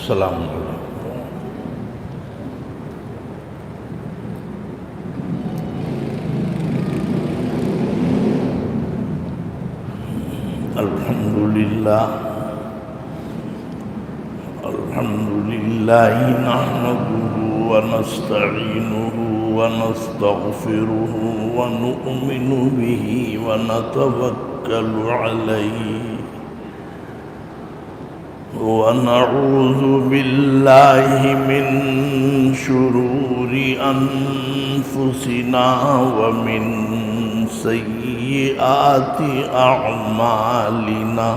السلام علیکم۔ الحمد للہ نحمده ونستعینه ونستغفره ونؤمن به ونتوکل علیہ ونعوذ باللہ من شرور انفسنا ومن سیئات اعمالنا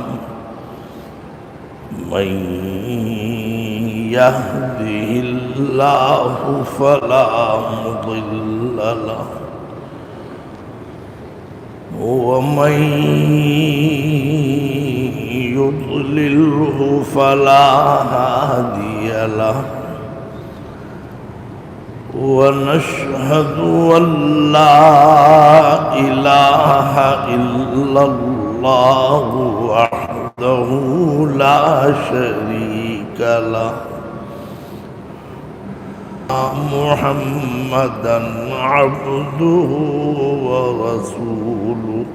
من يهده الله فلا مضل له ومن يضلله فلا هادي له ونشهد أن لا إله إلا الله وحده لا شريك له محمدا عبده ورسوله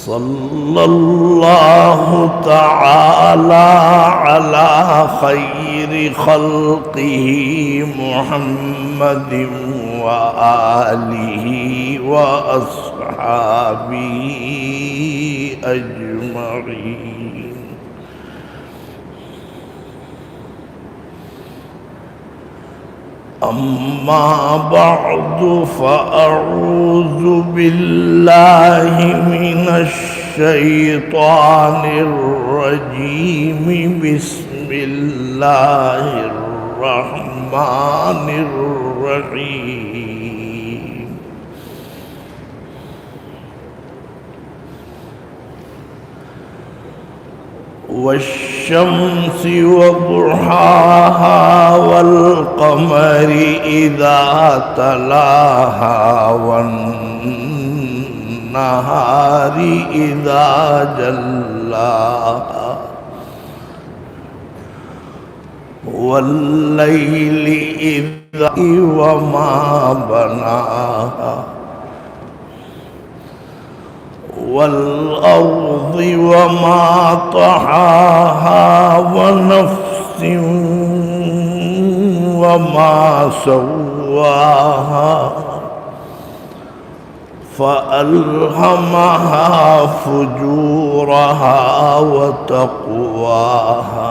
صلى الله تعالى على خير خلقه محمد وآله وأصحابه أجمعين أما بعد فأعوذ بالله من الشيطان الرجيم بسم الله الرحمن الرحيم والشمس وضحاها والقمر إذا تلاها والنهار إذا جلاها والليل إذا وما بناها والأرض وما طحاها ونفس وما سواها فألهمها فجورها وتقواها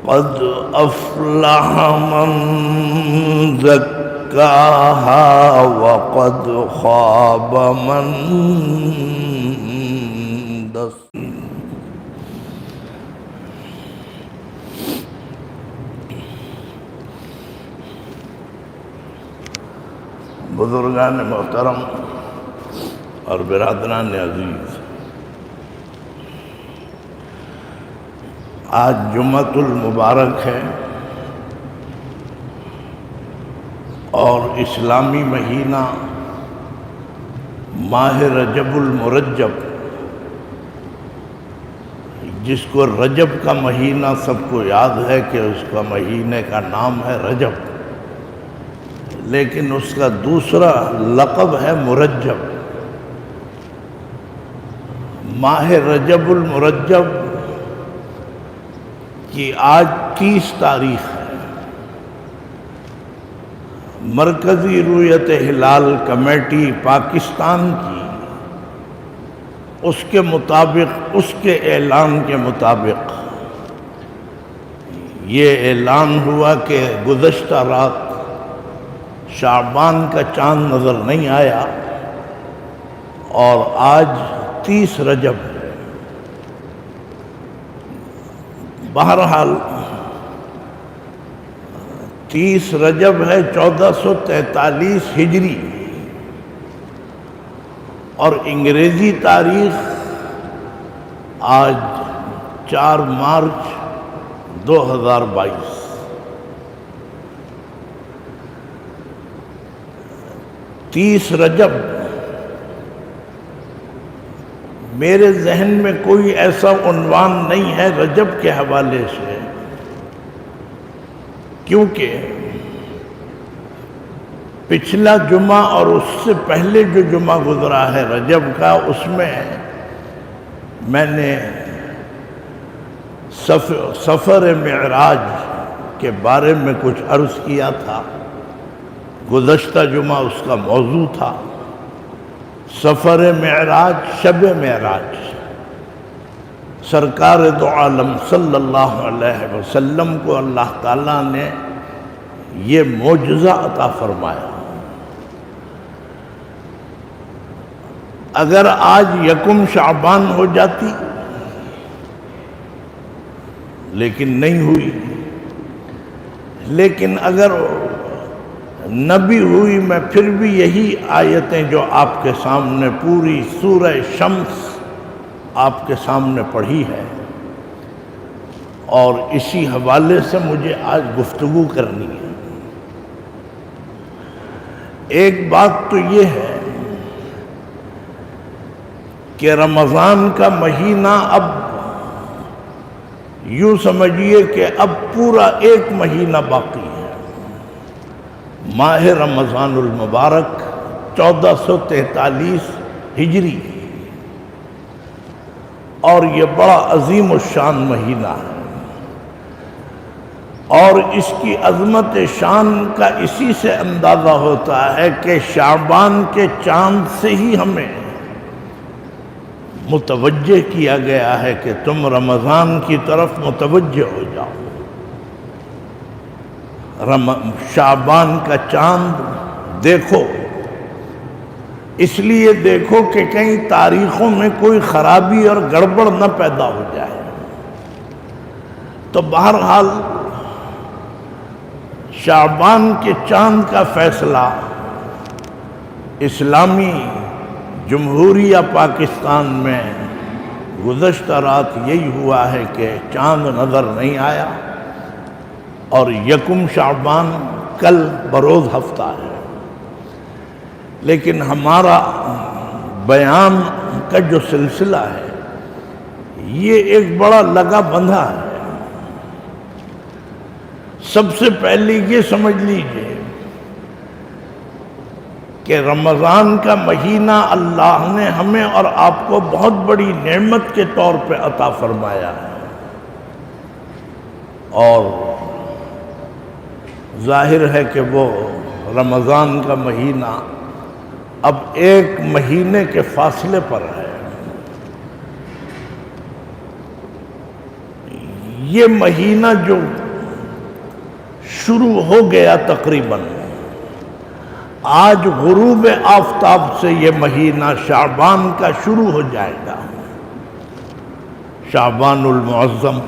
قد أفلح من زكاها وقد خاب من دساها۔ بزرگان محترم اور برادران عزیز، آج جمعۃ المبارک ہے اور اسلامی مہینہ ماہ رجب المرجب، جس کو رجب کا مہینہ سب کو یاد ہے کہ اس کا مہینے کا نام ہے رجب، لیکن اس کا دوسرا لقب ہے مرجب۔ ماہ رجب المرجب کی آج 30 تاریخ ہے۔ مرکزی رؤیت ہلال کمیٹی پاکستان کی اس کے مطابق، اس کے اعلان کے مطابق یہ اعلان ہوا کہ گزشتہ رات شعبان کا چاند نظر نہیں آیا اور آج 30 رجب ہے۔ بہرحال 30 رجب ہے 1443 ہجری اور انگریزی تاریخ آج 4 مارچ 2022۔ 30 رجب میرے ذہن میں کوئی ایسا عنوان نہیں ہے رجب کے حوالے سے، کیونکہ پچھلا جمعہ اور اس سے پہلے جو جمعہ گزرا ہے رجب کا، اس میں میں نے سفر معراج کے بارے میں کچھ عرض کیا تھا۔ گزشتہ جمعہ اس کا موضوع تھا سفر معراج، شب معراج۔ سرکار دو عالم صلی اللہ علیہ وسلم کو اللہ تعالیٰ نے یہ معجزہ عطا فرمایا۔ اگر آج یکم شعبان ہو جاتی، لیکن نہیں ہوئی، لیکن اگر نہ بھی ہوئی، میں پھر بھی یہی آیتیں جو آپ کے سامنے پوری سورہ شمس آپ کے سامنے پڑھی ہے، اور اسی حوالے سے مجھے آج گفتگو کرنی ہے۔ ایک بات تو یہ ہے کہ رمضان کا مہینہ اب یوں سمجھیے کہ اب پورا ایک مہینہ باقی ہے۔ ماہ رمضان المبارک 1443 ہجری، اور یہ بڑا عظیم الشان مہینہ ہے، اور اس کی عظمت شان کا اسی سے اندازہ ہوتا ہے کہ شعبان کے چاند سے ہی ہمیں متوجہ کیا گیا ہے کہ تم رمضان کی طرف متوجہ ہو جاؤ۔ شعبان کا چاند دیکھو، اس لیے دیکھو کہ کئی تاریخوں میں کوئی خرابی اور گڑبڑ نہ پیدا ہو جائے۔ تو بہرحال شعبان کے چاند کا فیصلہ اسلامی جمہوریہ پاکستان میں گزشتہ رات یہی ہوا ہے کہ چاند نظر نہیں آیا، اور یکم شعبان کل بروز ہفتہ ہے۔ لیکن ہمارا بیان کا جو سلسلہ ہے یہ ایک بڑا لگا بندھا ہے۔ سب سے پہلے یہ سمجھ لیجئے کہ رمضان کا مہینہ اللہ نے ہمیں اور آپ کو بہت بڑی نعمت کے طور پہ عطا فرمایا ہے، اور ظاہر ہے کہ وہ رمضان کا مہینہ اب ایک مہینے کے فاصلے پر ہے۔ یہ مہینہ جو شروع ہو گیا تقریباً، آج غروب آفتاب سے یہ مہینہ شعبان کا شروع ہو جائے گا۔ شعبان المعظم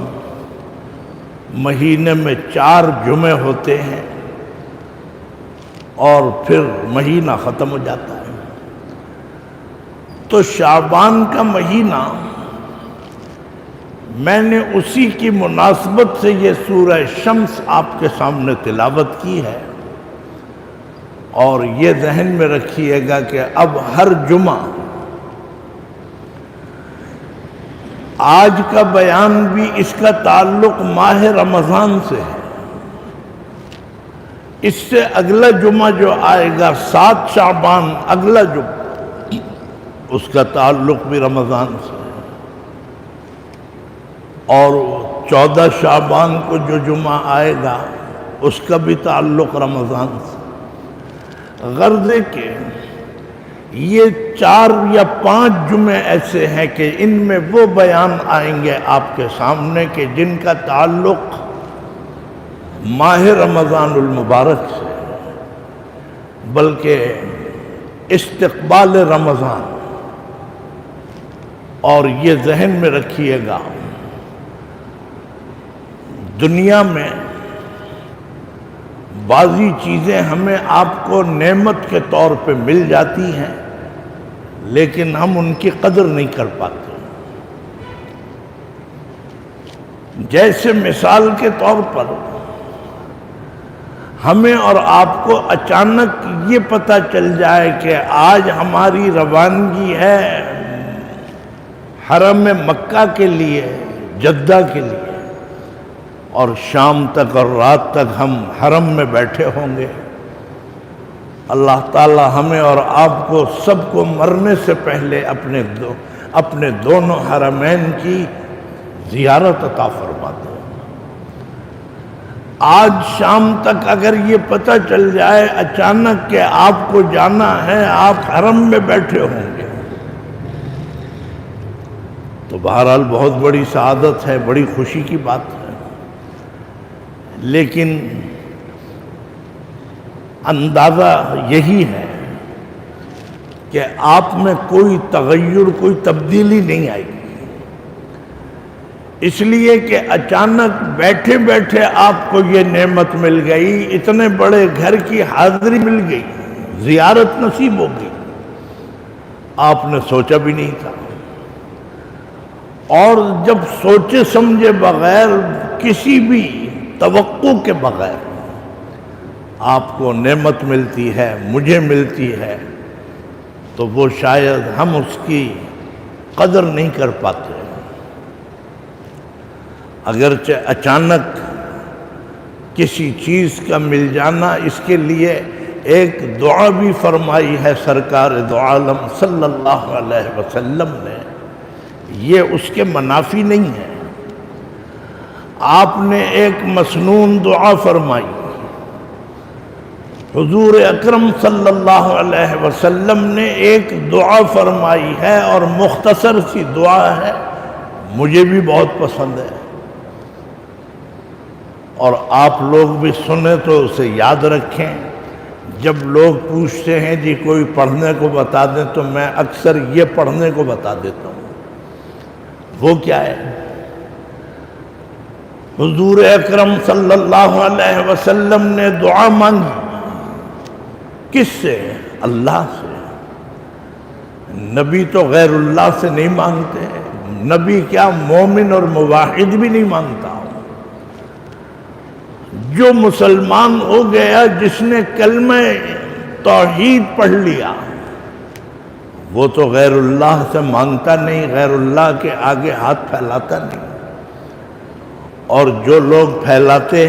مہینے میں 4 جمعے ہوتے ہیں، اور پھر مہینہ ختم ہو جاتا ہے۔ تو شعبان کا مہینہ، میں نے اسی کی مناسبت سے یہ سورہ شمس آپ کے سامنے تلاوت کی ہے، اور یہ ذہن میں رکھیے گا کہ اب ہر جمعہ آج کا بیان بھی اس کا تعلق ماہ رمضان سے ہے۔ اس سے اگلا جمعہ جو آئے گا 7 شعبان، اگلا جمعہ، اس کا تعلق بھی رمضان سے ہے، اور 14 شعبان کو جو جمعہ آئے گا اس کا بھی تعلق رمضان سے۔ غرض ہے کہ یہ 4 یا 5 جمعے ایسے ہیں کہ ان میں وہ بیان آئیں گے آپ کے سامنے کہ جن کا تعلق ماہ رمضان المبارک سے، بلکہ استقبال رمضان۔ اور یہ ذہن میں رکھیے گا، دنیا میں بعضی چیزیں ہمیں آپ کو نعمت کے طور پہ مل جاتی ہیں، لیکن ہم ان کی قدر نہیں کر پاتے۔ جیسے مثال کے طور پر ہمیں اور آپ کو اچانک یہ پتہ چل جائے کہ آج ہماری روانگی ہے حرم مکہ کے لیے، جدہ کے لیے، اور شام تک اور رات تک ہم حرم میں بیٹھے ہوں گے۔ اللہ تعالی ہمیں اور آپ کو سب کو مرنے سے پہلے اپنے دونوں حرمین کی زیارت عطا فرما دے۔ آج شام تک اگر یہ پتہ چل جائے اچانک کہ آپ کو جانا ہے، آپ حرم میں بیٹھے ہوں گے، تو بہرحال بہت بڑی سعادت ہے، بڑی خوشی کی بات ہے۔ لیکن اندازہ یہی ہے کہ آپ میں کوئی تغیر، کوئی تبدیلی نہیں آئے گی، اس لیے کہ اچانک بیٹھے بیٹھے آپ کو یہ نعمت مل گئی، اتنے بڑے گھر کی حاضری مل گئی، زیارت نصیب ہو گئی، آپ نے سوچا بھی نہیں تھا۔ اور جب سوچے سمجھے بغیر، کسی بھی توقع کے بغیر آپ کو نعمت ملتی ہے، مجھے ملتی ہے، تو وہ شاید ہم اس کی قدر نہیں کر پاتے۔ اگرچہ اچانک کسی چیز کا مل جانا، اس کے لیے ایک دعا بھی فرمائی ہے سرکار دو عالم صلی اللہ علیہ وسلم نے، یہ اس کے منافی نہیں ہے۔ آپ نے ایک مسنون دعا فرمائی، حضور اکرم صلی اللہ علیہ وسلم نے ایک دعا فرمائی ہے، اور مختصر سی دعا ہے، مجھے بھی بہت پسند ہے، اور آپ لوگ بھی سنیں تو اسے یاد رکھیں۔ جب لوگ پوچھتے ہیں جی کوئی پڑھنے کو بتا دیں، تو میں اکثر یہ پڑھنے کو بتا دیتا ہوں۔ وہ کیا ہے؟ حضور اکرم صلی اللہ علیہ وسلم نے دعا مانگی، کس سے؟ اللہ سے۔ نبی تو غیر اللہ سے نہیں مانگتے، نبی کیا مومن اور موحد بھی نہیں مانگتا۔ جو مسلمان ہو گیا، جس نے کلمہ توحید پڑھ لیا، وہ تو غیر اللہ سے مانگتا نہیں، غیر اللہ کے آگے ہاتھ پھیلاتا نہیں۔ اور جو لوگ پھیلاتے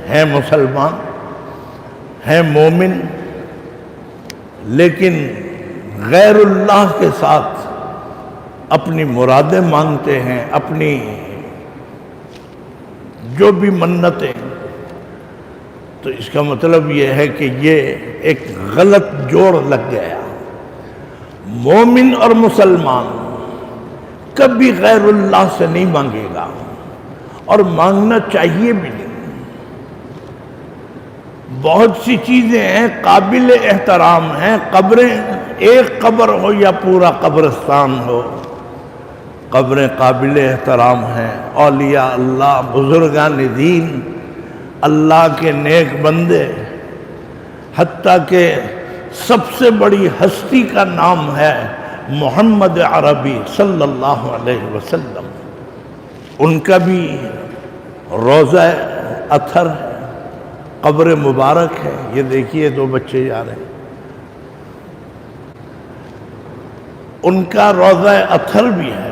ہیں مسلمان، ہیں مومن، لیکن غیر اللہ کے ساتھ اپنی مرادیں مانگتے ہیں، اپنی جو بھی منتیں، تو اس کا مطلب یہ ہے کہ یہ ایک غلط جوڑ لگ گیا۔ مومن اور مسلمان کبھی غیر اللہ سے نہیں مانگے گا، اور مانگنا چاہیے بھی نہیں۔ بہت سی چیزیں ہیں قابل احترام ہیں، قبریں، ایک قبر ہو یا پورا قبرستان ہو، قبریں قابل احترام ہیں۔ اولیاء اللہ، بزرگان دین، اللہ کے نیک بندے، حتیٰ کہ سب سے بڑی ہستی کا نام ہے محمد عربی صلی اللہ علیہ وسلم، ان کا بھی روضہ اطہر ہے، قبر مبارک ہے۔ یہ دیکھیے دو بچے جا رہے ہیں، ان کا روضہ اطہر بھی ہے۔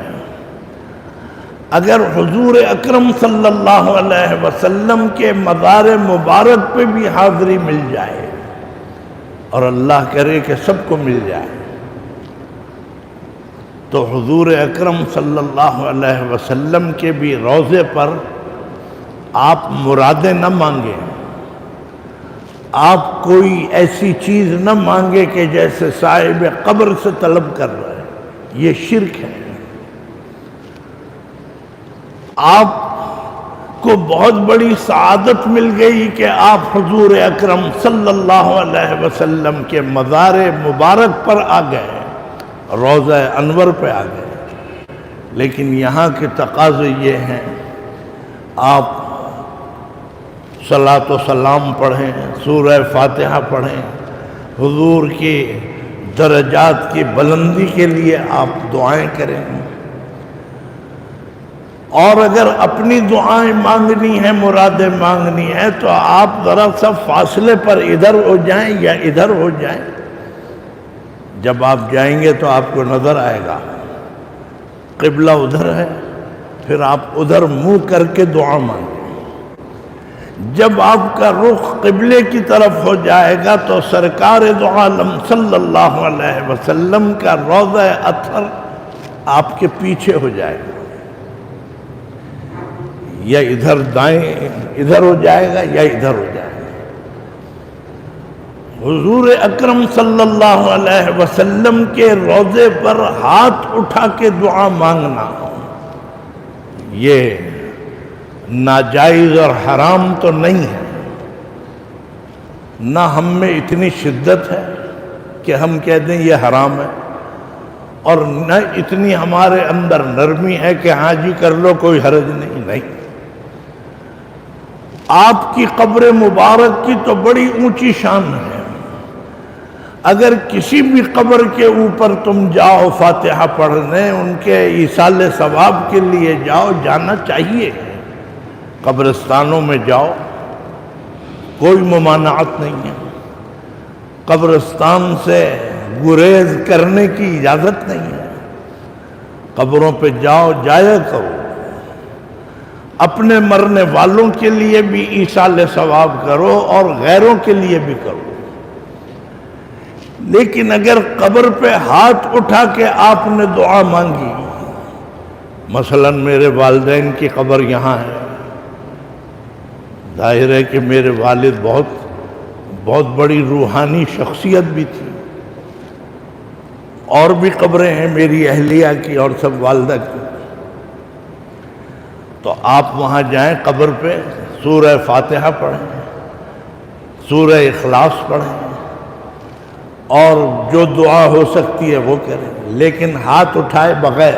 اگر حضور اکرم صلی اللہ علیہ وسلم کے مزار مبارک پہ بھی حاضری مل جائے، اور اللہ کرے کہ سب کو مل جائے، تو حضور اکرم صلی اللہ علیہ وسلم کے بھی روضے پر آپ مرادیں نہ مانگیں، آپ کوئی ایسی چیز نہ مانگے کہ جیسے صاحب قبر سے طلب کر رہے ہیں، یہ شرک ہے۔ آپ کو بہت بڑی سعادت مل گئی کہ آپ حضور اکرم صلی اللہ علیہ وسلم کے مزار مبارک پر آ گئے، روضہ انور پہ آ گئے، لیکن یہاں کے تقاضے یہ ہیں، آپ صلاۃ و سلام پڑھیں، سورہ فاتحہ پڑھیں، حضور کی درجات کی بلندی کے لیے آپ دعائیں کریں، اور اگر اپنی دعائیں مانگنی ہیں، مرادیں مانگنی ہیں، تو آپ ذرا سا فاصلے پر ادھر ہو جائیں یا ادھر ہو جائیں۔ جب آپ جائیں گے تو آپ کو نظر آئے گا قبلہ ادھر ہے، پھر آپ ادھر منہ کر کے دعا مانگیں۔ جب آپ کا رخ قبلے کی طرف ہو جائے گا تو سرکار دو عالم صلی اللہ علیہ وسلم کا روضہ اطہر آپ کے پیچھے ہو جائے گا، یا ادھر دائیں ادھر ہو جائے گا یا ادھر ہو جائے گا۔ حضور اکرم صلی اللہ علیہ وسلم کے روضے پر ہاتھ اٹھا کے دعا مانگنا یہ ناجائز اور حرام تو نہیں ہے، نہ ہم میں اتنی شدت ہے کہ ہم کہہ دیں یہ حرام ہے، اور نہ اتنی ہمارے اندر نرمی ہے کہ ہاں جی کر لو کوئی حرج نہیں۔ آپ کی قبر مبارک کی تو بڑی اونچی شان ہے، اگر کسی بھی قبر کے اوپر تم جاؤ فاتحہ پڑھنے، ان کے ایصال ثواب کے لیے جاؤ، جانا چاہیے، قبرستانوں میں جاؤ، کوئی ممانعت نہیں ہے، قبرستان سے گریز کرنے کی اجازت نہیں ہے، قبروں پہ جاؤ، جایا کرو، اپنے مرنے والوں کے لیے بھی ایصال ثواب کرو اور غیروں کے لیے بھی کرو۔ لیکن اگر قبر پہ ہاتھ اٹھا کے آپ نے دعا مانگی، مثلا میرے والدین کی قبر یہاں ہے، ظاہر ہے کہ میرے والد بہت بڑی روحانی شخصیت بھی تھی، اور بھی قبریں ہیں میری اہلیہ کی اور سب والدہ کی، تو آپ وہاں جائیں قبر پہ، سورہ فاتحہ پڑھیں، سورہ اخلاص پڑھیں، اور جو دعا ہو سکتی ہے وہ کریں، لیکن ہاتھ اٹھائے بغیر،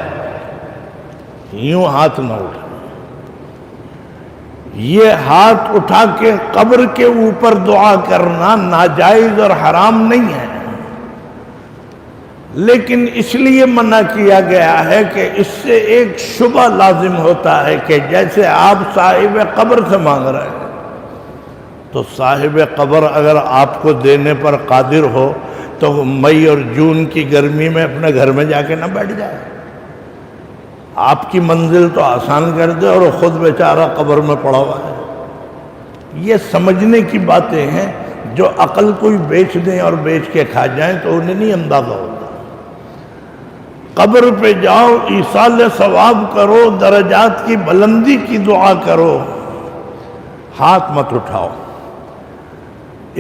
یوں ہاتھ نہ اٹھائیں۔ یہ ہاتھ اٹھا کے قبر کے اوپر دعا کرنا ناجائز اور حرام نہیں ہے، لیکن اس لیے منع کیا گیا ہے کہ اس سے ایک شبہ لازم ہوتا ہے کہ جیسے آپ صاحب قبر سے مانگ رہے ہیں تو صاحب قبر اگر آپ کو دینے پر قادر ہو تو مئی اور جون کی گرمی میں اپنے گھر میں جا کے نہ بیٹھ جائے، آپ کی منزل تو آسان کر دے، اور وہ خود بیچارہ قبر میں پڑا ہوا ہے۔ یہ سمجھنے کی باتیں ہیں، جو عقل کوئی بیچ دیں اور بیچ کے کھا جائیں تو انہیں نہیں اندازہ ہوتا۔ قبر پہ جاؤ، ایصال ثواب کرو، درجات کی بلندی کی دعا کرو، ہاتھ مت اٹھاؤ۔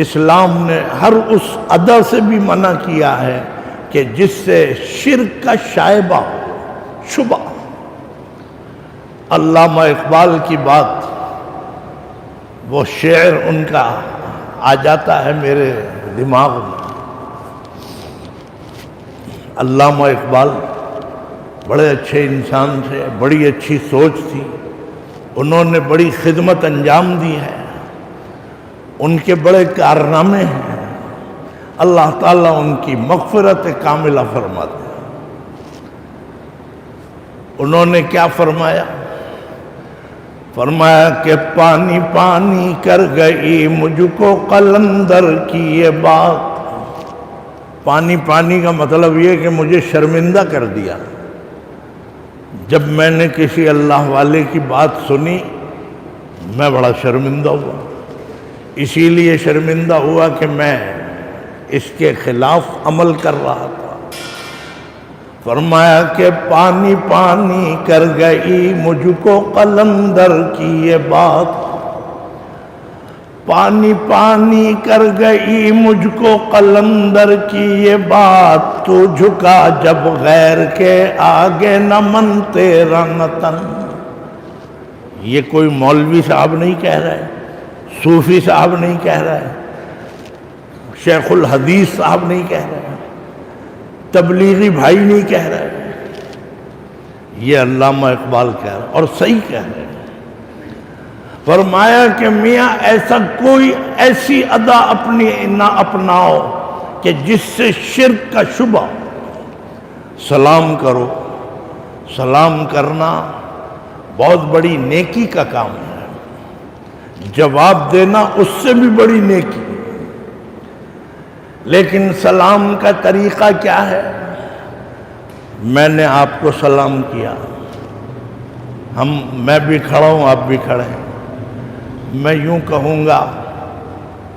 اسلام نے ہر اس ادا سے بھی منع کیا ہے کہ جس سے شرک کا شائبہ ہو، شبہ۔ علامہ اقبال کی بات، وہ شعر ان کا آ جاتا ہے میرے دماغ میں۔ علامہ اقبال بڑے اچھے انسان تھے، بڑی اچھی سوچ تھی، انہوں نے بڑی خدمت انجام دی ہے، ان کے بڑے کارنامے ہیں، اللہ تعالیٰ ان کی مغفرت کاملہ فرما دے۔ انہوں نے کیا فرمایا؟ فرمایا کہ پانی پانی کر گئی مجھ کو قلندر کی یہ بات۔ پانی پانی کا مطلب یہ کہ مجھے شرمندہ کر دیا۔ جب میں نے کسی اللہ والے کی بات سنی میں بڑا شرمندہ ہوا، اسی لیے شرمندہ ہوا کہ میں اس کے خلاف عمل کر رہا تھا۔ فرمایا کہ پانی پانی کر گئی مجھ کو قلندر کی یہ بات، پانی پانی کر گئی مجھ کو قلندر کی یہ بات، تو جھکا جب غیر کے آگے نہ من تیرا نہ تن۔ یہ کوئی مولوی صاحب نہیں کہہ رہے، صوفی صاحب نہیں کہہ رہے، شیخ الحدیث صاحب نہیں کہہ رہے، تبلیغی بھائی نہیں کہہ رہے، یہ علامہ اقبال کہہ رہے اور صحیح کہہ رہے۔ فرمایا کہ میاں ایسا کوئی ایسی ادا اپنی نہ اپناؤ کہ جس سے شرک کا شبہ۔ سلام کرو، سلام کرنا بہت بڑی نیکی کا کام ہے، جواب دینا اس سے بھی بڑی نیکی۔ لیکن سلام کا طریقہ کیا ہے؟ میں نے آپ کو سلام کیا، میں بھی کھڑا ہوں، آپ بھی کھڑے ہیں، میں یوں کہوں گا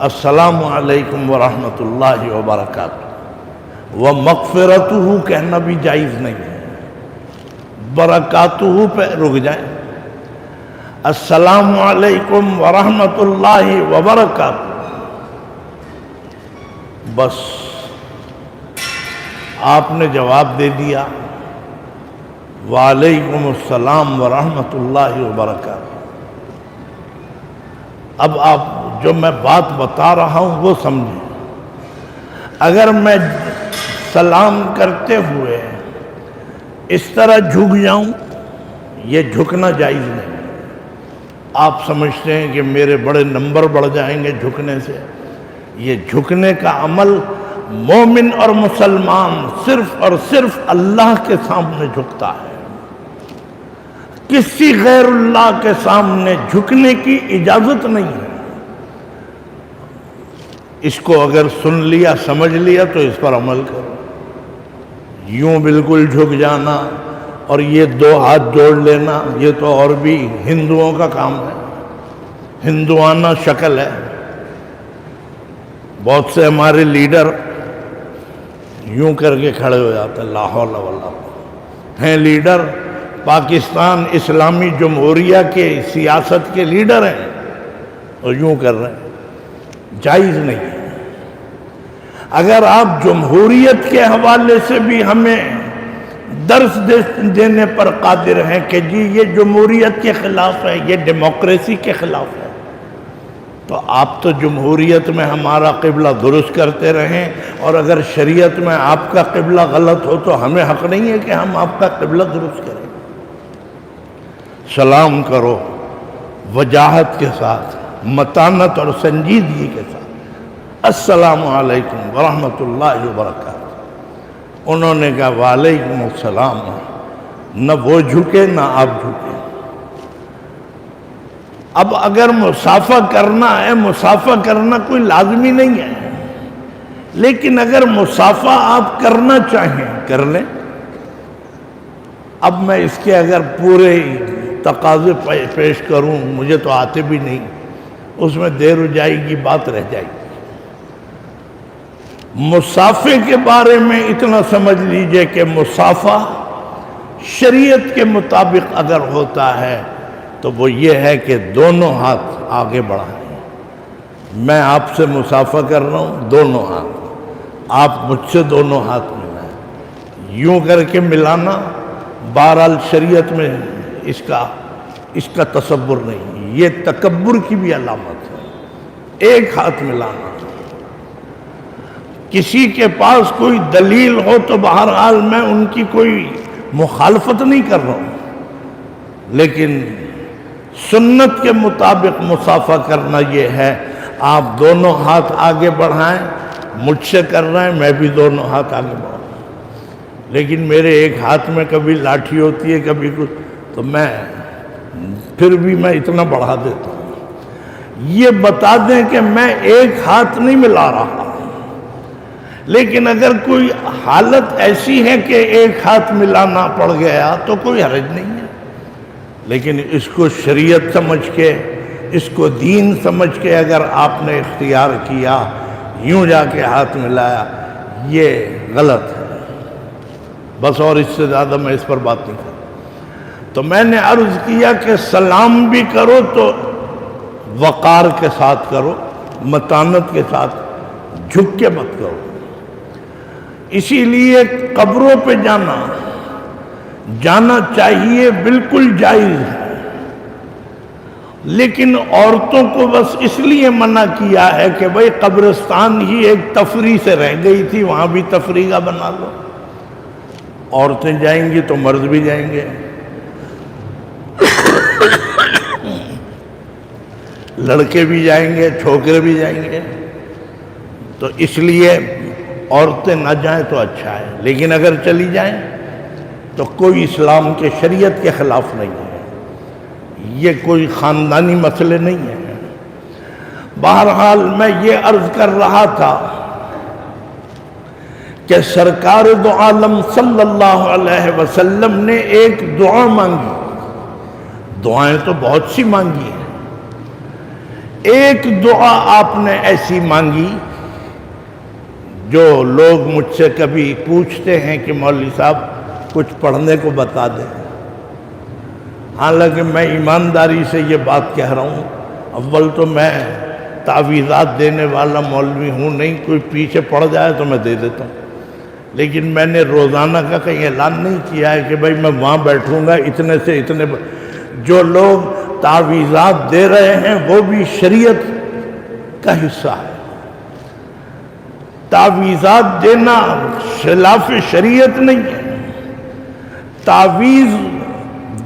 السلام علیکم ورحمۃ اللہ وبرکاتہ، ومغفرتہ کہنا بھی جائز نہیں ہے، برکاتہ پہ رک جائیں، السلام علیکم ورحمۃ اللہ وبرکاتہ، بس آپ نے جواب دے دیا وعلیکم السلام ورحمۃ اللہ وبرکاتہ۔ اب آپ جو میں بات بتا رہا ہوں وہ سمجھیں، اگر میں سلام کرتے ہوئے اس طرح جھک جاؤں، یہ جھکنا جائز نہیں۔ آپ سمجھتے ہیں کہ میرے بڑے نمبر بڑھ جائیں گے جھکنے سے، یہ جھکنے کا عمل مومن اور مسلمان صرف اور صرف اللہ کے سامنے جھکتا ہے، کسی غیر اللہ کے سامنے جھکنے کی اجازت نہیں ہے۔ اس کو اگر سن لیا سمجھ لیا تو اس پر عمل کرو۔ یوں بالکل جھک جانا اور یہ دو ہاتھ جوڑ لینا، یہ تو اور بھی ہندوؤں کا کام ہے، ہندوانہ شکل ہے۔ بہت سے ہمارے لیڈر یوں کر کے کھڑے ہو جاتے ہیں، لا حول ولا قوت، ہیں لیڈر، پاکستان اسلامی جمہوریہ کے سیاست کے لیڈر ہیں اور یوں کر رہے ہیں، جائز نہیں ہے۔ اگر آپ جمہوریت کے حوالے سے بھی ہمیں درس دینے پر قادر ہیں کہ جی یہ جمہوریت کے خلاف ہے، یہ ڈیموکریسی کے خلاف ہے، تو آپ تو جمہوریت میں ہمارا قبلہ درست کرتے رہیں، اور اگر شریعت میں آپ کا قبلہ غلط ہو تو ہمیں حق نہیں ہے کہ ہم آپ کا قبلہ درست کریں۔ سلام کرو وجاہت کے ساتھ، متانت اور سنجیدگی کے ساتھ، السلام علیکم ورحمۃ اللہ وبرکاتہ۔ انہوں نے کہا وعلیکم السلام، نہ وہ جھکے نہ آپ جھکے۔ اب اگر مصافحہ کرنا ہے، مصافحہ کرنا کوئی لازمی نہیں ہے، لیکن اگر مصافحہ آپ کرنا چاہیں کر لیں۔ اب میں اس کے اگر پورے تقاضے پیش کروں، مجھے تو آتے بھی نہیں، اس میں دیر ہو جائے گی، بات رہ جائے گی۔ مصافحے کے بارے میں اتنا سمجھ لیجئے کہ مصافحہ شریعت کے مطابق اگر ہوتا ہے تو وہ یہ ہے کہ دونوں ہاتھ آگے بڑھائیں۔ میں آپ سے مصافحہ کر رہا ہوں، دونوں ہاتھ، آپ مجھ سے دونوں ہاتھ ملائیں۔ یوں کر کے ملانا بہرحال شریعت میں اس کا تصور نہیں، یہ تکبر کی بھی علامت ہے۔ ایک ہاتھ ملانا، کسی کے پاس کوئی دلیل ہو تو بہرحال میں ان کی کوئی مخالفت نہیں کر رہا ہوں، لیکن سنت کے مطابق مصافحہ کرنا یہ ہے، آپ دونوں ہاتھ آگے بڑھائیں، مجھ سے کر رہے ہیں، میں بھی دونوں ہاتھ آگے بڑھائیں۔ لیکن میرے ایک ہاتھ میں کبھی لاٹھی ہوتی ہے، کبھی کچھ، تو پھر بھی میں اتنا بڑھا دیتا ہوں۔ یہ بتا دیں کہ میں ایک ہاتھ نہیں ملا رہا، لیکن اگر کوئی حالت ایسی ہے کہ ایک ہاتھ ملانا پڑ گیا تو کوئی حرج نہیں ہے، لیکن اس کو شریعت سمجھ کے، اس کو دین سمجھ کے اگر آپ نے اختیار کیا، یوں جا کے ہاتھ ملایا، یہ غلط ہے۔ بس اور اس سے زیادہ میں اس پر بات نہیں کرتا۔ تو میں نے عرض کیا کہ سلام بھی کرو تو وقار کے ساتھ کرو، متانت کے ساتھ، جھک کے مت کرو۔ اسی لیے قبروں پہ جانا چاہیے، بالکل جائز ہے، لیکن عورتوں کو بس اس لیے منع کیا ہے کہ بھئی قبرستان ہی ایک تفریح سے رہ گئی تھی، وہاں بھی تفریح کا بنا لو۔ عورتیں جائیں گی تو مرد بھی جائیں گے، لڑکے بھی جائیں گے، چھوکرے بھی جائیں گے، تو اس لیے عورتیں نہ جائیں تو اچھا ہے، لیکن اگر چلی جائیں تو کوئی اسلام کے شریعت کے خلاف نہیں ہے، یہ کوئی خاندانی مسئلے نہیں ہے۔ بہرحال میں یہ عرض کر رہا تھا کہ سرکار دو عالم صلی اللہ علیہ وسلم نے ایک دعا مانگی. دعائیں تو بہت سی مانگی ہیں. ایک دعا آپ نے ایسی مانگی جو لوگ مجھ سے کبھی پوچھتے ہیں کہ مولوی صاحب کچھ پڑھنے کو بتا دیں. حالانکہ میں ایمانداری سے یہ بات کہہ رہا ہوں، اول تو میں تعویذات دینے والا مولوی ہوں نہیں، کوئی پیچھے پڑ جائے تو میں دے دیتا ہوں، لیکن میں نے روزانہ کا کہیں اعلان نہیں کیا ہے کہ بھائی میں وہاں بیٹھوں گا اتنے سے اتنے. جو لوگ تعویذات دے رہے ہیں وہ بھی شریعت کا حصہ ہے. تعویذات دینا خلاف شریعت نہیں ہے. تعویذ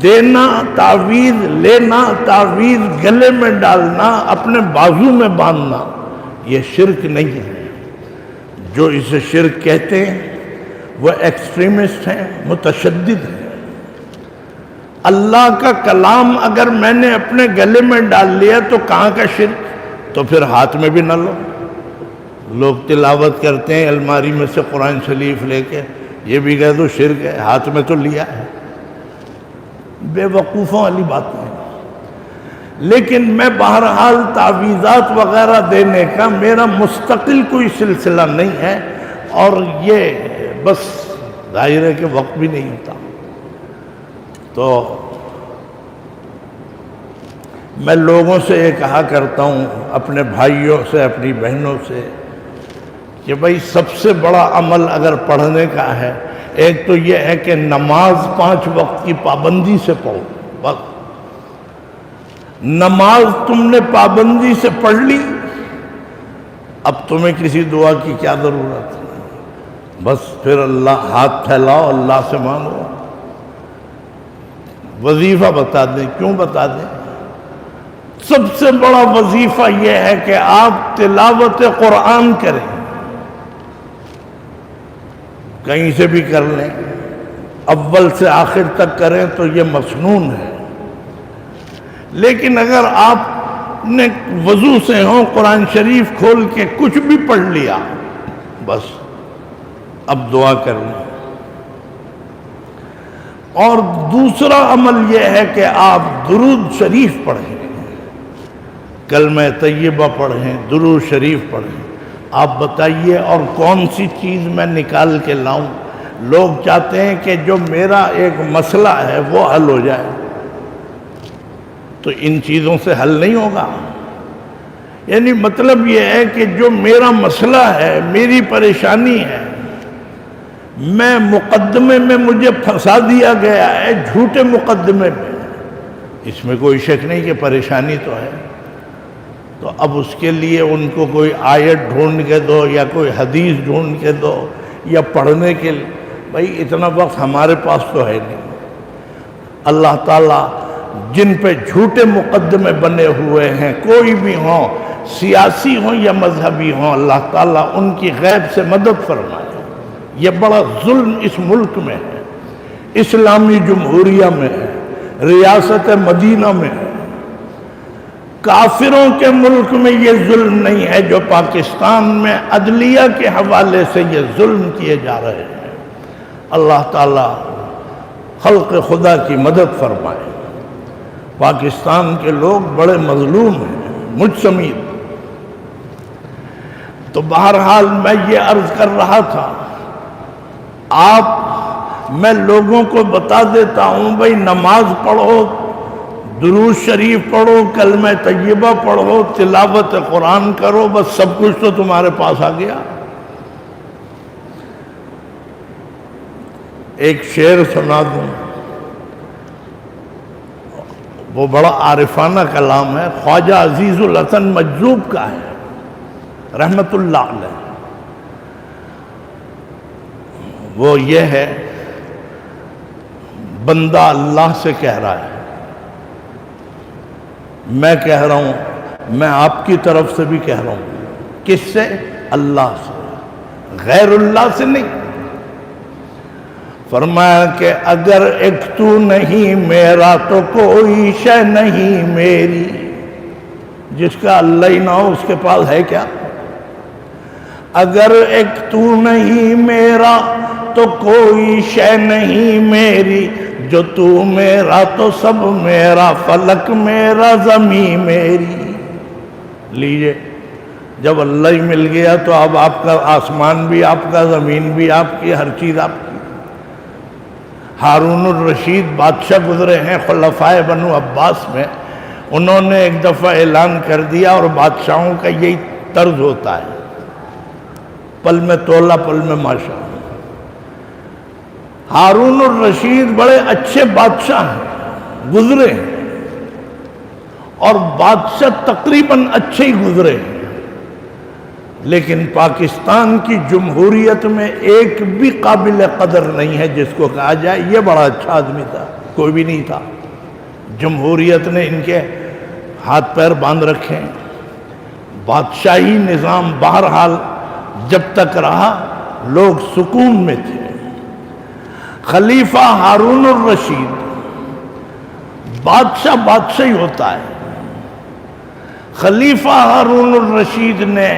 دینا، تعویذ لینا، تعویذ گلے میں ڈالنا، اپنے بازو میں باندھنا، یہ شرک نہیں ہے. جو اسے شرک کہتے ہیں وہ ایکسٹریمسٹ ہیں، متشدد ہیں. اللہ کا کلام اگر میں نے اپنے گلے میں ڈال لیا تو کہاں کا شرک؟ تو پھر ہاتھ میں بھی نہ لو. لوگ تلاوت کرتے ہیں الماری میں سے قرآن شریف لے کے، یہ بھی کہہ دو شرک ہے، ہاتھ میں تو لیا ہے. بے وقوفوں والی بات نہیں. لیکن میں بہرحال تعویذات وغیرہ دینے کا میرا مستقل کوئی سلسلہ نہیں ہے، اور یہ بس ظاہر ہے کہ وقت بھی نہیں ہوتا. تو میں لوگوں سے یہ کہا کرتا ہوں، اپنے بھائیوں سے، اپنی بہنوں سے، کہ بھائی سب سے بڑا عمل اگر پڑھنے کا ہے، ایک تو یہ ہے کہ نماز 5 وقت کی پابندی سے پڑھو. بس نماز تم نے پابندی سے پڑھ لی، اب تمہیں کسی دعا کی کیا ضرورت ہے؟ بس پھر اللہ ہاتھ پھیلاؤ، اللہ سے مانگو. وظیفہ بتا دیں، کیوں بتا دیں؟ سب سے بڑا وظیفہ یہ ہے کہ آپ تلاوت قرآن کریں، کہیں سے بھی کر لیں، اول سے آخر تک کریں تو یہ مسنون ہے. لیکن اگر آپ نے وضو سے ہوں قرآن شریف کھول کے کچھ بھی پڑھ لیا، بس اب دعا کر لیں. اور دوسرا عمل یہ ہے کہ آپ درود شریف پڑھیں، کلمہ طیبہ پڑھیں، درود شریف پڑھیں. آپ بتائیے اور کون سی چیز میں نکال کے لاؤں؟ لوگ چاہتے ہیں کہ جو میرا ایک مسئلہ ہے وہ حل ہو جائے، تو ان چیزوں سے حل نہیں ہوگا. یعنی مطلب یہ ہے کہ جو میرا مسئلہ ہے، میری پریشانی ہے، میں مقدمے میں مجھے پھنسا دیا گیا ہے، جھوٹے مقدمے میں، اس میں کوئی شک نہیں کہ پریشانی تو ہے. تو اب اس کے لیے ان کو کوئی آیت ڈھونڈ کے دو یا کوئی حدیث ڈھونڈ کے دو یا پڑھنے کے لیے. بھائی اتنا وقت ہمارے پاس تو ہے نہیں. اللہ تعالیٰ جن پہ جھوٹے مقدمے بنے ہوئے ہیں، کوئی بھی ہوں، سیاسی ہوں یا مذہبی ہوں، اللہ تعالیٰ ان کی غیب سے مدد فرمائے. یہ بڑا ظلم اس ملک میں ہے، اسلامی جمہوریہ میں ہے، ریاست مدینہ میں ہے. کافروں کے ملک میں یہ ظلم نہیں ہے جو پاکستان میں عدلیہ کے حوالے سے یہ ظلم کیے جا رہے ہیں. اللہ تعالیٰ خلق خدا کی مدد فرمائے. پاکستان کے لوگ بڑے مظلوم ہیں، مجھ سمیت. تو بہرحال میں یہ عرض کر رہا تھا، میں لوگوں کو بتا دیتا ہوں بھائی نماز پڑھو، درود شریف پڑھو، کلمہ طیبہ پڑھو، تلاوت قرآن کرو، بس سب کچھ تو تمہارے پاس آ گیا. ایک شعر سنا دوں، وہ بڑا عارفانہ کلام ہے، خواجہ عزیز الحسن مجذوب کا ہے رحمت اللہ علیہ. وہ یہ ہے، بندہ اللہ سے کہہ رہا ہے، میں کہہ رہا ہوں، میں آپ کی طرف سے بھی کہہ رہا ہوں. کس سے؟ اللہ سے، غیر اللہ سے نہیں. فرمایا کہ اگر ایک تو نہیں میرا تو کوئی شے نہیں میری. جس کا اللہ ہی نہ ہو اس کے پاس ہے کیا؟ اگر ایک تو نہیں میرا تو کوئی شے نہیں میری، جو تو میرا تو سب میرا، فلک میرا زمین میری۔ لیجئے، جب اللہ ہی مل گیا تو اب آپ کا آسمان بھی آپ کا، زمین بھی آپ کی، ہر چیز آپ کی۔ ہارون الرشید بادشاہ گزرے ہیں خلفائے بنو عباس میں، انہوں نے ایک دفعہ اعلان کر دیا، اور بادشاہوں کا یہی طرز ہوتا ہے، پل میں تولا پل میں ماشا۔ ہارون الرشید بڑے اچھے بادشاہ ہیں، گزرے ہیں، اور بادشاہ تقریباً اچھے ہی گزرے ہیں، لیکن پاکستان کی جمہوریت میں ایک بھی قابل قدر نہیں ہے جس کو کہا جائے یہ بڑا اچھا آدمی تھا، کوئی بھی نہیں تھا۔ جمہوریت نے ان کے ہاتھ پیر باندھ رکھے، بادشاہی نظام بہرحال جب تک رہا لوگ سکون میں تھے۔ خلیفہ ہارون الرشید، بادشاہ ہی ہوتا ہے، خلیفہ ہارون الرشید نے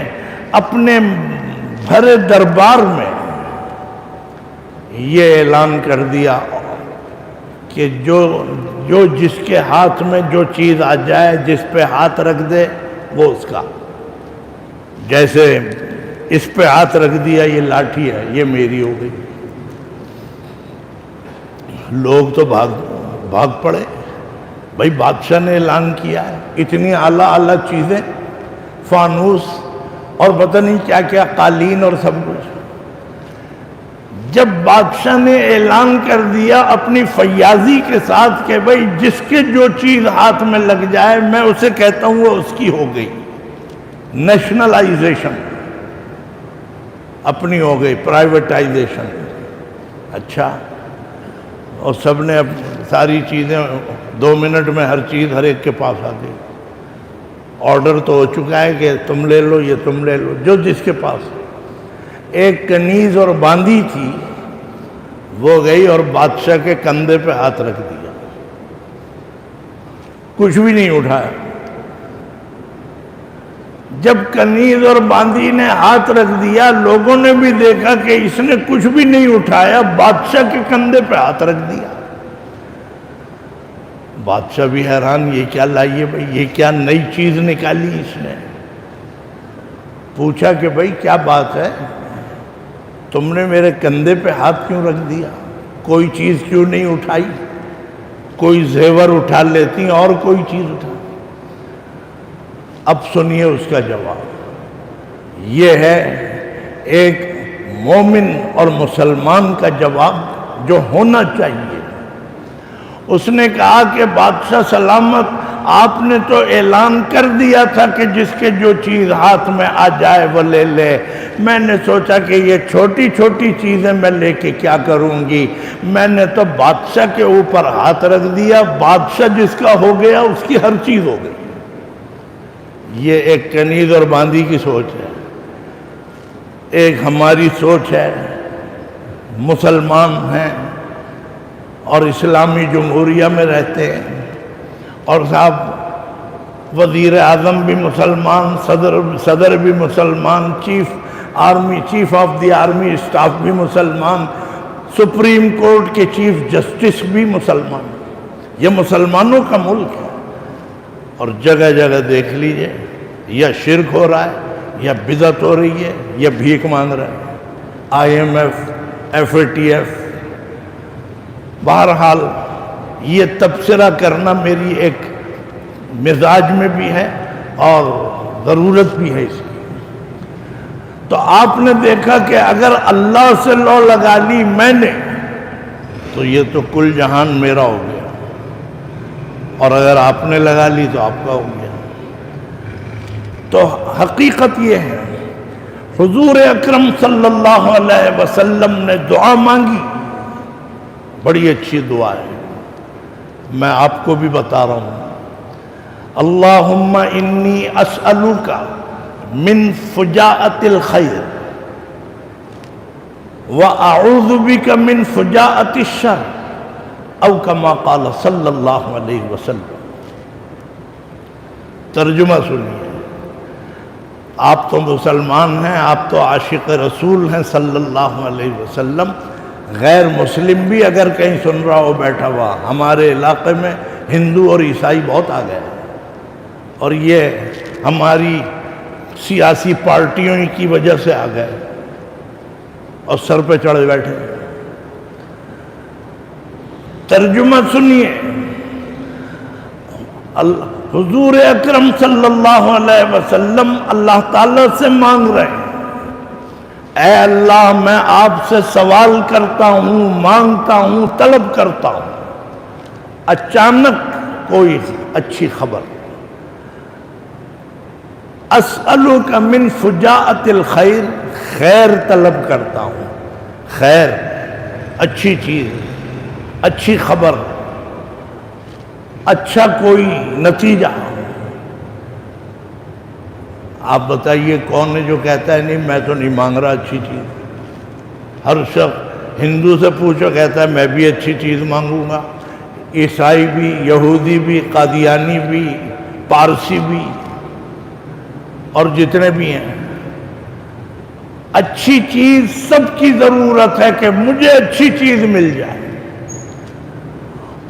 اپنے بھرے دربار میں یہ اعلان کر دیا کہ جو جس کے ہاتھ میں جو چیز آ جائے، جس پہ ہاتھ رکھ دے وہ اس کا۔ جیسے اس پہ ہاتھ رکھ دیا، یہ لاٹھی ہے، یہ میری ہو گئی۔ لوگ تو بھاگ پڑے، بھائی بادشاہ نے اعلان کیا ہے، اتنی اعلیٰ چیزیں، فانوس اور پتہ نہیں کیا کیا، قالین اور سب کچھ۔ جب بادشاہ نے اعلان کر دیا اپنی فیاضی کے ساتھ کہ بھئی جس کے جو چیز ہاتھ میں لگ جائے میں اسے کہتا ہوں وہ اس کی ہو گئی، نیشنلائزیشن اپنی ہو گئی، پرائیویٹائزیشن۔ اچھا، اور سب نے ساری چیزیں 2 منٹ میں ہر چیز ہر ایک کے پاس آ گئی۔ آرڈر تو ہو چکا ہے کہ تم لے لو، یہ تم لے لو، جو جس کے پاس۔ ایک کنیز اور باندھی تھی، وہ گئی اور بادشاہ کے کندھے پہ ہاتھ رکھ دیا، کچھ بھی نہیں اٹھایا۔ جب کنیز اور باندھی نے ہاتھ رکھ دیا، لوگوں نے بھی دیکھا کہ اس نے کچھ بھی نہیں اٹھایا، بادشاہ کے کندھے پہ ہاتھ رکھ دیا۔ بادشاہ بھی حیران، یہ کیا لائیے بھائی، یہ کیا نئی چیز نکالی اس نے۔ پوچھا کہ بھائی کیا بات ہے، تم نے میرے کندھے پہ ہاتھ کیوں رکھ دیا، کوئی چیز کیوں نہیں اٹھائی، کوئی زیور اٹھا لیتی اور کوئی چیز اٹھا۔ اب سنیے اس کا جواب، یہ ہے ایک مومن اور مسلمان کا جواب جو ہونا چاہیے۔ اس نے کہا کہ بادشاہ سلامت، آپ نے تو اعلان کر دیا تھا کہ جس کے جو چیز ہاتھ میں آ جائے وہ لے لے، میں نے سوچا کہ یہ چھوٹی چھوٹی چیزیں میں لے کے کیا کروں گی، میں نے تو بادشاہ کے اوپر ہاتھ رکھ دیا، بادشاہ جس کا ہو گیا اس کی ہر چیز ہو گئی۔ یہ ایک کنیز اور باندھی کی سوچ ہے، ایک ہماری سوچ ہے، مسلمان ہیں اور اسلامی جمہوریہ میں رہتے ہیں، اور صاحب وزیر اعظم بھی مسلمان، صدر بھی مسلمان، chief of the army staff بھی مسلمان، سپریم کورٹ کے چیف جسٹس بھی مسلمان۔ یہ مسلمانوں کا ملک ہے، اور جگہ جگہ دیکھ لیجئے یا شرک ہو رہا ہے، یا بدعت ہو رہی ہے، یا بھیک مانگ رہا ہے، IMF، FATF۔ بہرحال یہ تبصرہ کرنا میری ایک مزاج میں بھی ہے اور ضرورت بھی ہے اس کی۔ تو آپ نے دیکھا کہ اگر اللہ سے لو لگا لی میں نے تو یہ تو کل جہان میرا ہو گیا، اور اگر آپ نے لگا لی تو آپ کا ہو گیا۔ تو حقیقت یہ ہے، حضور اکرم صلی اللہ علیہ وسلم نے دعا مانگی، بڑی اچھی دعا ہے، میں آپ کو بھی بتا رہا ہوں۔ اللہم انی اسألک من فجاءۃ الخیر واعوذ بک من فجاءۃ الشر، او کما قال صلی اللہ علیہ وسلم۔ ترجمہ سنیے، آپ تو مسلمان ہیں، آپ تو عاشق رسول ہیں صلی اللہ علیہ وسلم، غیر مسلم بھی اگر کہیں سن رہا ہو بیٹھا ہوا، ہمارے علاقے میں ہندو اور عیسائی بہت آ گئے، اور یہ ہماری سیاسی پارٹیوں کی وجہ سے آ گئے اور سر پہ چڑھ بیٹھے۔ ترجمہ سنیے، حضور اکرم صلی اللہ علیہ وسلم اللہ تعالیٰ سے مانگ رہے ہیں، اے اللہ میں آپ سے سوال کرتا ہوں، مانگتا ہوں، طلب کرتا ہوں، اچانک کوئی اچھی خبر، اسألک من فجاءت الخیر، خیر طلب کرتا ہوں، خیر، اچھی چیز، اچھی خبر، اچھا کوئی نتیجہ۔ آپ بتائیے کون ہے جو کہتا ہے نہیں میں تو نہیں مانگ رہا اچھی چیز؟ ہر شخص ہندو سے پوچھو کہتا ہے میں بھی اچھی چیز مانگوں گا، عیسائی بھی، یہودی بھی، قادیانی بھی، پارسی بھی، اور جتنے بھی ہیں، اچھی چیز سب کی ضرورت ہے کہ مجھے اچھی چیز مل جائے،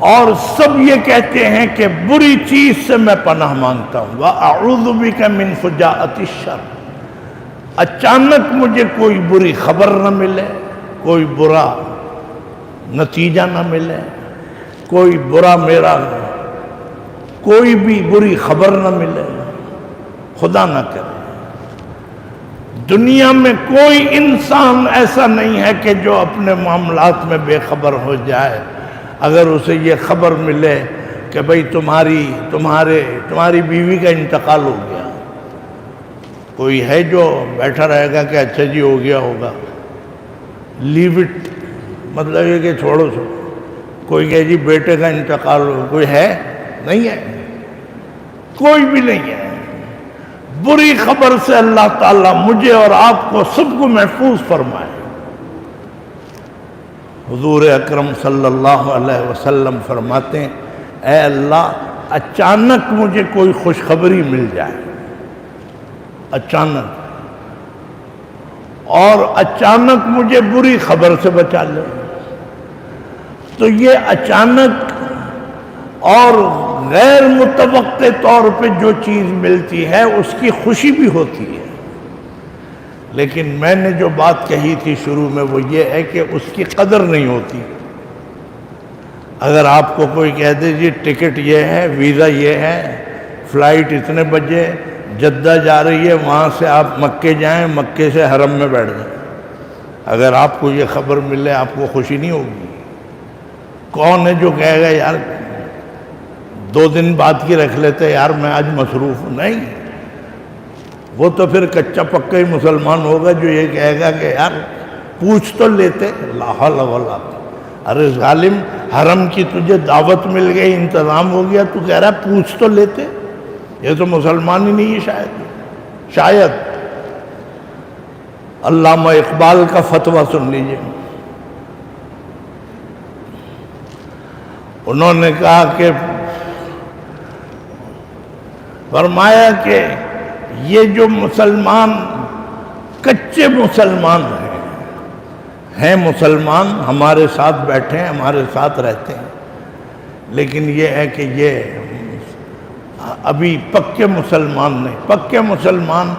اور سب یہ کہتے ہیں کہ بری چیز سے میں پناہ مانگتا ہوں، وَأَعُوذُ بِكَ مِن فُجَاءَةِ الشَّرِّ، اچانک مجھے کوئی بری خبر نہ ملے، کوئی برا نتیجہ نہ ملے، کوئی برا میرا کوئی بھی بری خبر نہ ملے، خدا نہ کرے۔ دنیا میں کوئی انسان ایسا نہیں ہے کہ جو اپنے معاملات میں بے خبر ہو جائے، اگر اسے یہ خبر ملے کہ بھئی تمہاری بیوی کا انتقال ہو گیا، کوئی ہے جو بیٹھا رہے گا کہ اچھا جی ہو گیا ہوگا، لیو اٹ، مطلب یہ کہ چھوڑو سو، کوئی کہ جی بیٹے کا انتقال ہو، کوئی ہے؟ نہیں ہے، کوئی بھی نہیں ہے۔ بری خبر سے اللہ تعالیٰ مجھے اور آپ کو سب کو محفوظ فرمائے۔ حضور اکرم صلی اللہ علیہ وسلم فرماتے ہیں، اے اللہ اچانک مجھے کوئی خوشخبری مل جائے، اچانک، اور اچانک مجھے بری خبر سے بچا لے۔ تو یہ اچانک اور غیر متوقع طور پہ جو چیز ملتی ہے اس کی خوشی بھی ہوتی ہے، لیکن میں نے جو بات کہی تھی شروع میں وہ یہ ہے کہ اس کی قدر نہیں ہوتی۔ اگر آپ کو کوئی کہہ دے جی ٹکٹ یہ ہے، ویزا یہ ہے، فلائٹ اتنے بجے جدہ جا رہی ہے، وہاں سے آپ مکے جائیں، مکے سے حرم میں بیٹھ جائیں، اگر آپ کو یہ خبر ملے آپ کو خوشی نہیں ہوگی؟ کون ہے جو کہے گا یار 2 دن بعد کی رکھ لیتے، یار میں آج مصروف ہوں؟ نہیں، وہ تو پھر کچا پکا ہی مسلمان ہوگا جو یہ کہے گا کہ یار پوچھ تو لیتے، لا حول ولا قوت۔ ارے ظالم، حرم کی تجھے دعوت مل گئی، انتظام ہو گیا، تو کہہ رہا ہے پوچھ تو لیتے؟ یہ تو مسلمان ہی نہیں ہے شاید۔ علامہ اقبال کا فتویٰ سن لیجیے، انہوں نے کہا کہ فرمایا کہ یہ جو مسلمان کچے مسلمان ہیں مسلمان، ہمارے ساتھ بیٹھے ہیں، ہمارے ساتھ رہتے ہیں، لیکن یہ ہے کہ یہ ابھی پکے مسلمان نہیں۔ پکے مسلمان،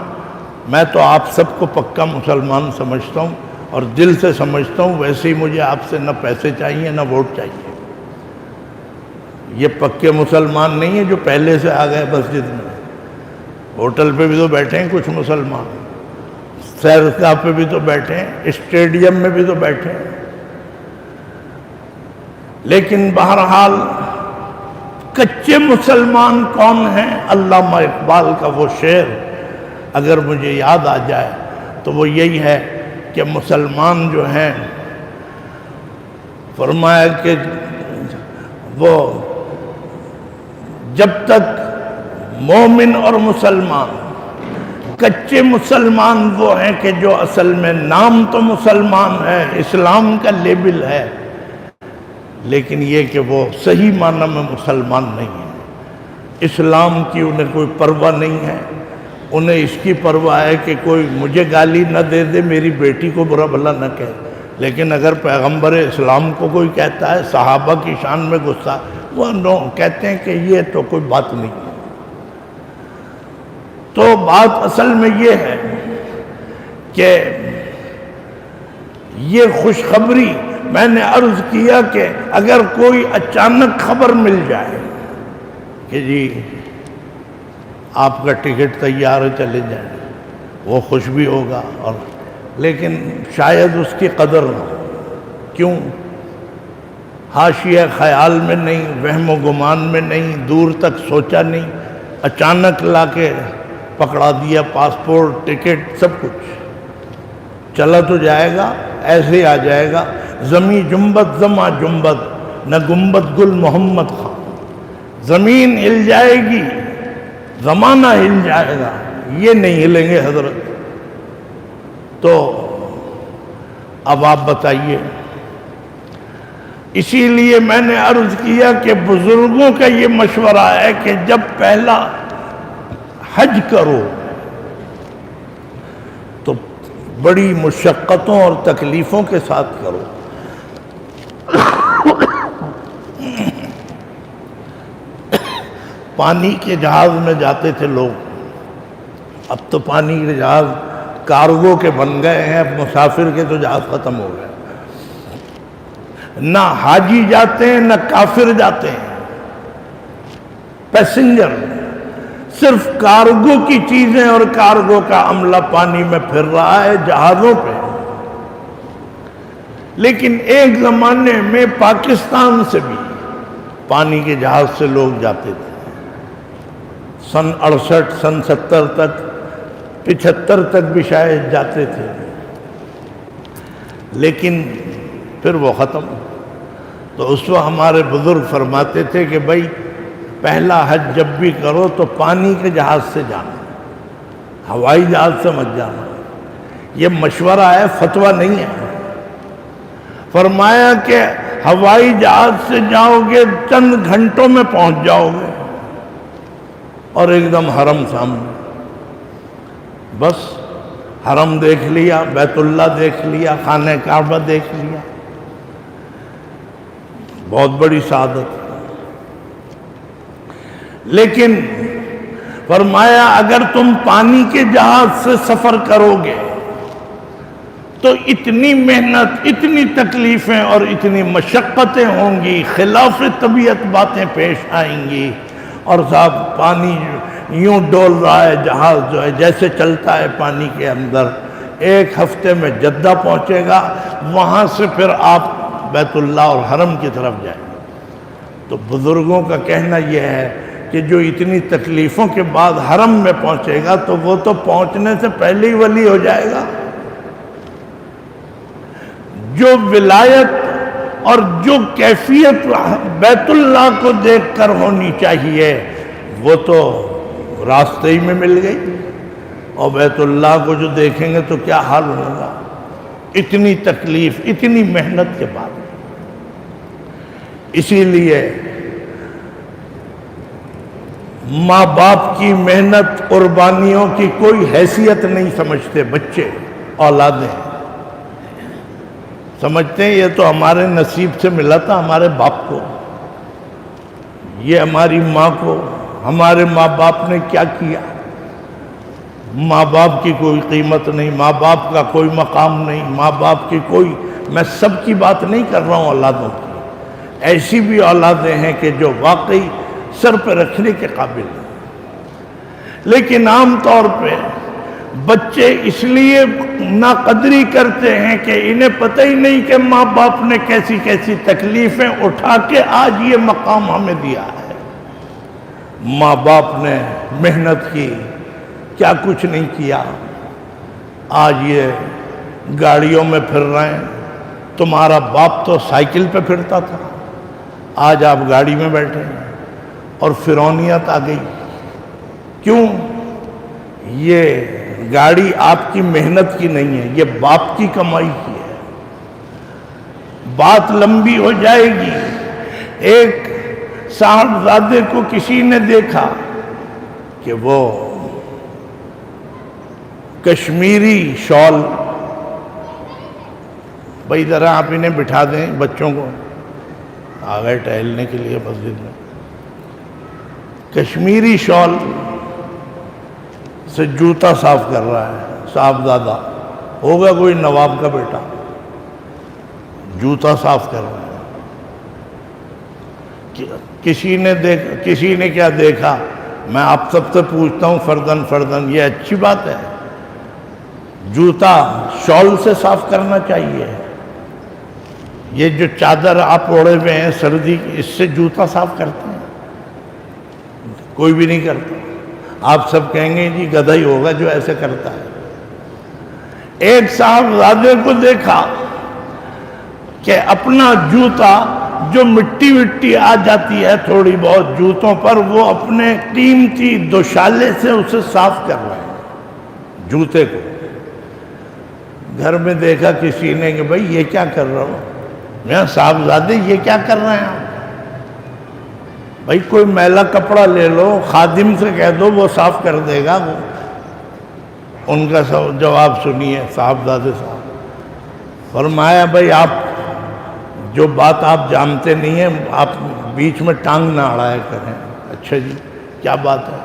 میں تو آپ سب کو پکا مسلمان سمجھتا ہوں اور دل سے سمجھتا ہوں، ویسے ہی مجھے آپ سے نہ پیسے چاہیے نہ ووٹ چاہیے۔ یہ پکے مسلمان نہیں ہیں جو پہلے سے آ گئے مسجد میں، ہوٹل پہ بھی تو بیٹھے ہیں کچھ مسلمان، سیرگاہ پہ بھی تو بیٹھے ہیں، اسٹیڈیم میں بھی تو بیٹھے ہیں، لیکن بہرحال کچے مسلمان کون ہیں؟ علامہ اقبال کا وہ شعر اگر مجھے یاد آ جائے تو وہ یہی ہے کہ مسلمان جو ہیں، فرمایا کہ وہ جب تک مومن اور مسلمان، کچے مسلمان وہ ہیں کہ جو اصل میں نام تو مسلمان ہے، اسلام کا لیبل ہے، لیکن یہ کہ وہ صحیح معنی میں مسلمان نہیں ہے، اسلام کی انہیں کوئی پرواہ نہیں ہے، انہیں اس کی پرواہ ہے کہ کوئی مجھے گالی نہ دے دے، میری بیٹی کو برا بھلا نہ کہے، لیکن اگر پیغمبر اسلام کو کوئی کہتا ہے صحابہ کی شان میں غصہ، وہ نو کہتے ہیں کہ یہ تو کوئی بات نہیں۔ تو بات اصل میں یہ ہے کہ یہ خوشخبری میں نے عرض کیا کہ اگر کوئی اچانک خبر مل جائے کہ جی آپ کا ٹکٹ تیار ہے چلے جائیں، وہ خوش بھی ہوگا، اور لیکن شاید اس کی قدر نہ ہو۔ کیوں؟ حاشیہ خیال میں نہیں، وہم و گمان میں نہیں، دور تک سوچا نہیں، اچانک لا کے پکڑا دیا، پاسپورٹ، ٹکٹ، سب کچھ۔ چلا تو جائے گا، ایسے ہی آ جائے گا، زمیں جنبت زماں جنبت، نہ گنبد گل محمد خان۔ زمین ہل جائے گی، زمانہ ہل جائے گا، یہ نہیں ہلیں گے حضرت۔ تو اب آپ بتائیے، اسی لیے میں نے عرض کیا کہ بزرگوں کا یہ مشورہ ہے کہ جب پہلا حج کرو تو بڑی مشقتوں اور تکلیفوں کے ساتھ کرو۔ پانی کے جہاز میں جاتے تھے لوگ، اب تو پانی کے جہاز کارگو کے بن گئے ہیں، اب مسافر کے تو جہاز ختم ہو گئے۔ نہ حاجی جاتے ہیں نہ کافر جاتے ہیں، پیسنجر، صرف کارگو کی چیزیں اور کارگو کا عملہ پانی میں پھر رہا ہے جہازوں پہ۔ لیکن ایک زمانے میں پاکستان سے بھی پانی کے جہاز سے لوگ جاتے تھے، سن 68 سن 70 تک، 75 تک بھی شاید جاتے تھے، لیکن پھر وہ ختم۔ تو اس وقت ہمارے بزرگ فرماتے تھے کہ بھائی پہلا حج جب بھی کرو تو پانی کے جہاز سے جانا، ہوائی جہاز سے مت جانا۔ یہ مشورہ ہے، فتویٰ نہیں ہے۔ فرمایا کہ ہوائی جہاز سے جاؤ گے چند گھنٹوں میں پہنچ جاؤ گے اور ایک دم حرم سامنے، بس حرم دیکھ لیا، بیت اللہ دیکھ لیا، خانہ کعبہ دیکھ لیا، بہت بڑی سعادت۔ لیکن فرمایا اگر تم پانی کے جہاز سے سفر کرو گے تو اتنی محنت، اتنی تکلیفیں اور اتنی مشقتیں ہوں گی، خلاف طبیعت باتیں پیش آئیں گی، اور صاحب پانی یوں ڈول رہا ہے، جہاز جو ہے جیسے چلتا ہے پانی کے اندر، 1 ہفتے میں جدہ پہنچے گا، وہاں سے پھر آپ بیت اللہ اور حرم کی طرف جائیں۔ تو بزرگوں کا کہنا یہ ہے کہ جو اتنی تکلیفوں کے بعد حرم میں پہنچے گا تو وہ تو پہنچنے سے پہلے ہی ولی ہو جائے گا۔ جو ولایت اور جو کیفیت بیت اللہ کو دیکھ کر ہونی چاہیے وہ تو راستے ہی میں مل گئی، اور بیت اللہ کو جو دیکھیں گے تو کیا حال ہوگا، اتنی تکلیف، اتنی محنت کے بعد۔ اسی لیے ماں باپ کی محنت، قربانیوں کی کوئی حیثیت نہیں سمجھتے بچے، اولادیں سمجھتے ہیں یہ تو ہمارے نصیب سے ملا تھا، ہمارے باپ کو، یہ ہماری ماں کو، ہمارے ماں باپ نے کیا کیا۔ ماں باپ کی کوئی قیمت نہیں، ماں باپ کا کوئی مقام نہیں، ماں باپ کی کوئی، میں سب کی بات نہیں کر رہا ہوں اولادوں کی، ایسی بھی اولادیں ہیں کہ جو واقعی سر پہ رکھنے کے قابل ہیں، لیکن عام طور پہ بچے اس لیے ناقدری کرتے ہیں کہ انہیں پتہ ہی نہیں کہ ماں باپ نے کیسی کیسی تکلیفیں اٹھا کے آج یہ مقام ہمیں دیا ہے۔ ماں باپ نے محنت کی، کیا کچھ نہیں کیا، آج یہ گاڑیوں میں پھر رہے ہیں۔ تمہارا باپ تو سائیکل پہ پھرتا تھا، آج آپ گاڑی میں بیٹھے ہیں، اور فرعونیت آ گئی۔ کیوں؟ یہ گاڑی آپ کی محنت کی نہیں ہے، یہ باپ کی کمائی کی ہے۔ بات لمبی ہو جائے گی۔ ایک صاحبزادے کو کسی نے دیکھا کہ وہ کشمیری شال، بھائی ذرا آپ انہیں بٹھا دیں، بچوں کو آ گئے ٹہلنے کے لیے مسجد میں، کشمیری شال سے جوتا صاف کر رہا ہے، صاحبزادہ ہوگا کوئی نواب کا بیٹا، جوتا صاف کر رہا ہے۔ کسی نے کیا دیکھا؟ میں آپ سب سے پوچھتا ہوں فردن فردن، یہ اچھی بات ہے؟ جوتا شال سے صاف کرنا چاہیے۔ یہ جو چادر آپ اوڑے ہوئے ہیں سردی کی، اس سے جوتا صاف کرتے ہیں؟ کوئی بھی نہیں کرتا۔ آپ سب کہیں گے جی گدھا ہی ہوگا جو ایسے کرتا ہے۔ ایک صاحبزادے کو دیکھا کہ اپنا جوتا جو مٹی وٹی آ جاتی ہے تھوڑی بہت جوتوں پر، وہ اپنے قیمتی دوشالے سے اسے صاف کر رہے ہیں جوتے کو۔ گھر میں دیکھا کسی نے کہ بھائی یہ کیا کر رہا ہو؟ میں صاحبزادے یہ کیا کر رہے ہیں آپ؟ بھائی کوئی میلا کپڑا لے لو، خادم سے کہہ دو وہ صاف کر دے گا۔ وہ ان کا جواب سنیے صاحبزادے صاحب، فرمایا بھائی آپ جو بات آپ جانتے نہیں ہیں آپ بیچ میں ٹانگ نہ اڑایا کریں۔ اچھا جی کیا بات ہے؟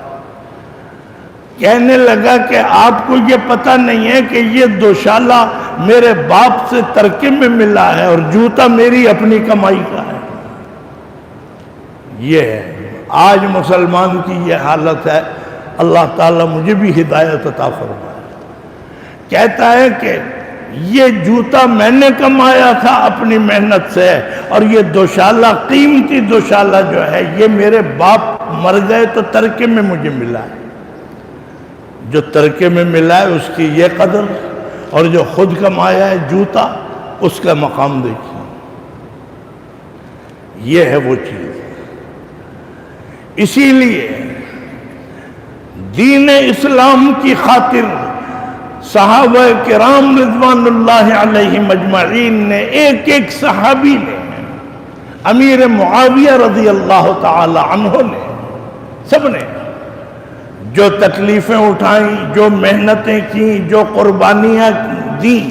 کہنے لگا کہ آپ کو یہ پتہ نہیں ہے کہ یہ دوشالہ میرے باپ سے ترکے میں ملا ہے اور جوتا میری اپنی کمائی کا ہے۔ یہ ہے آج مسلمان کی یہ حالت ہے۔ اللہ تعالیٰ مجھے بھی ہدایت عطا فرمائے۔ کہتا ہے کہ یہ جوتا میں نے کمایا تھا اپنی محنت سے، اور یہ دوشالہ قیمتی دوشالہ جو ہے یہ میرے باپ مر گئے تو ترکے میں مجھے ملا ہے۔ جو ترکے میں ملا ہے اس کی یہ قدر، اور جو خود کمایا ہے جوتا اس کا مقام دیکھیے۔ یہ ہے وہ چیز۔ اسی لیے دین اسلام کی خاطر صحابہ کرام رضوان اللہ علیہ مجمعین نے، ایک ایک صحابی نے، امیر معاویہ رضی اللہ تعالی عنہ نے، سب نے جو تکلیفیں اٹھائیں، جو محنتیں کی، جو قربانیاں دیں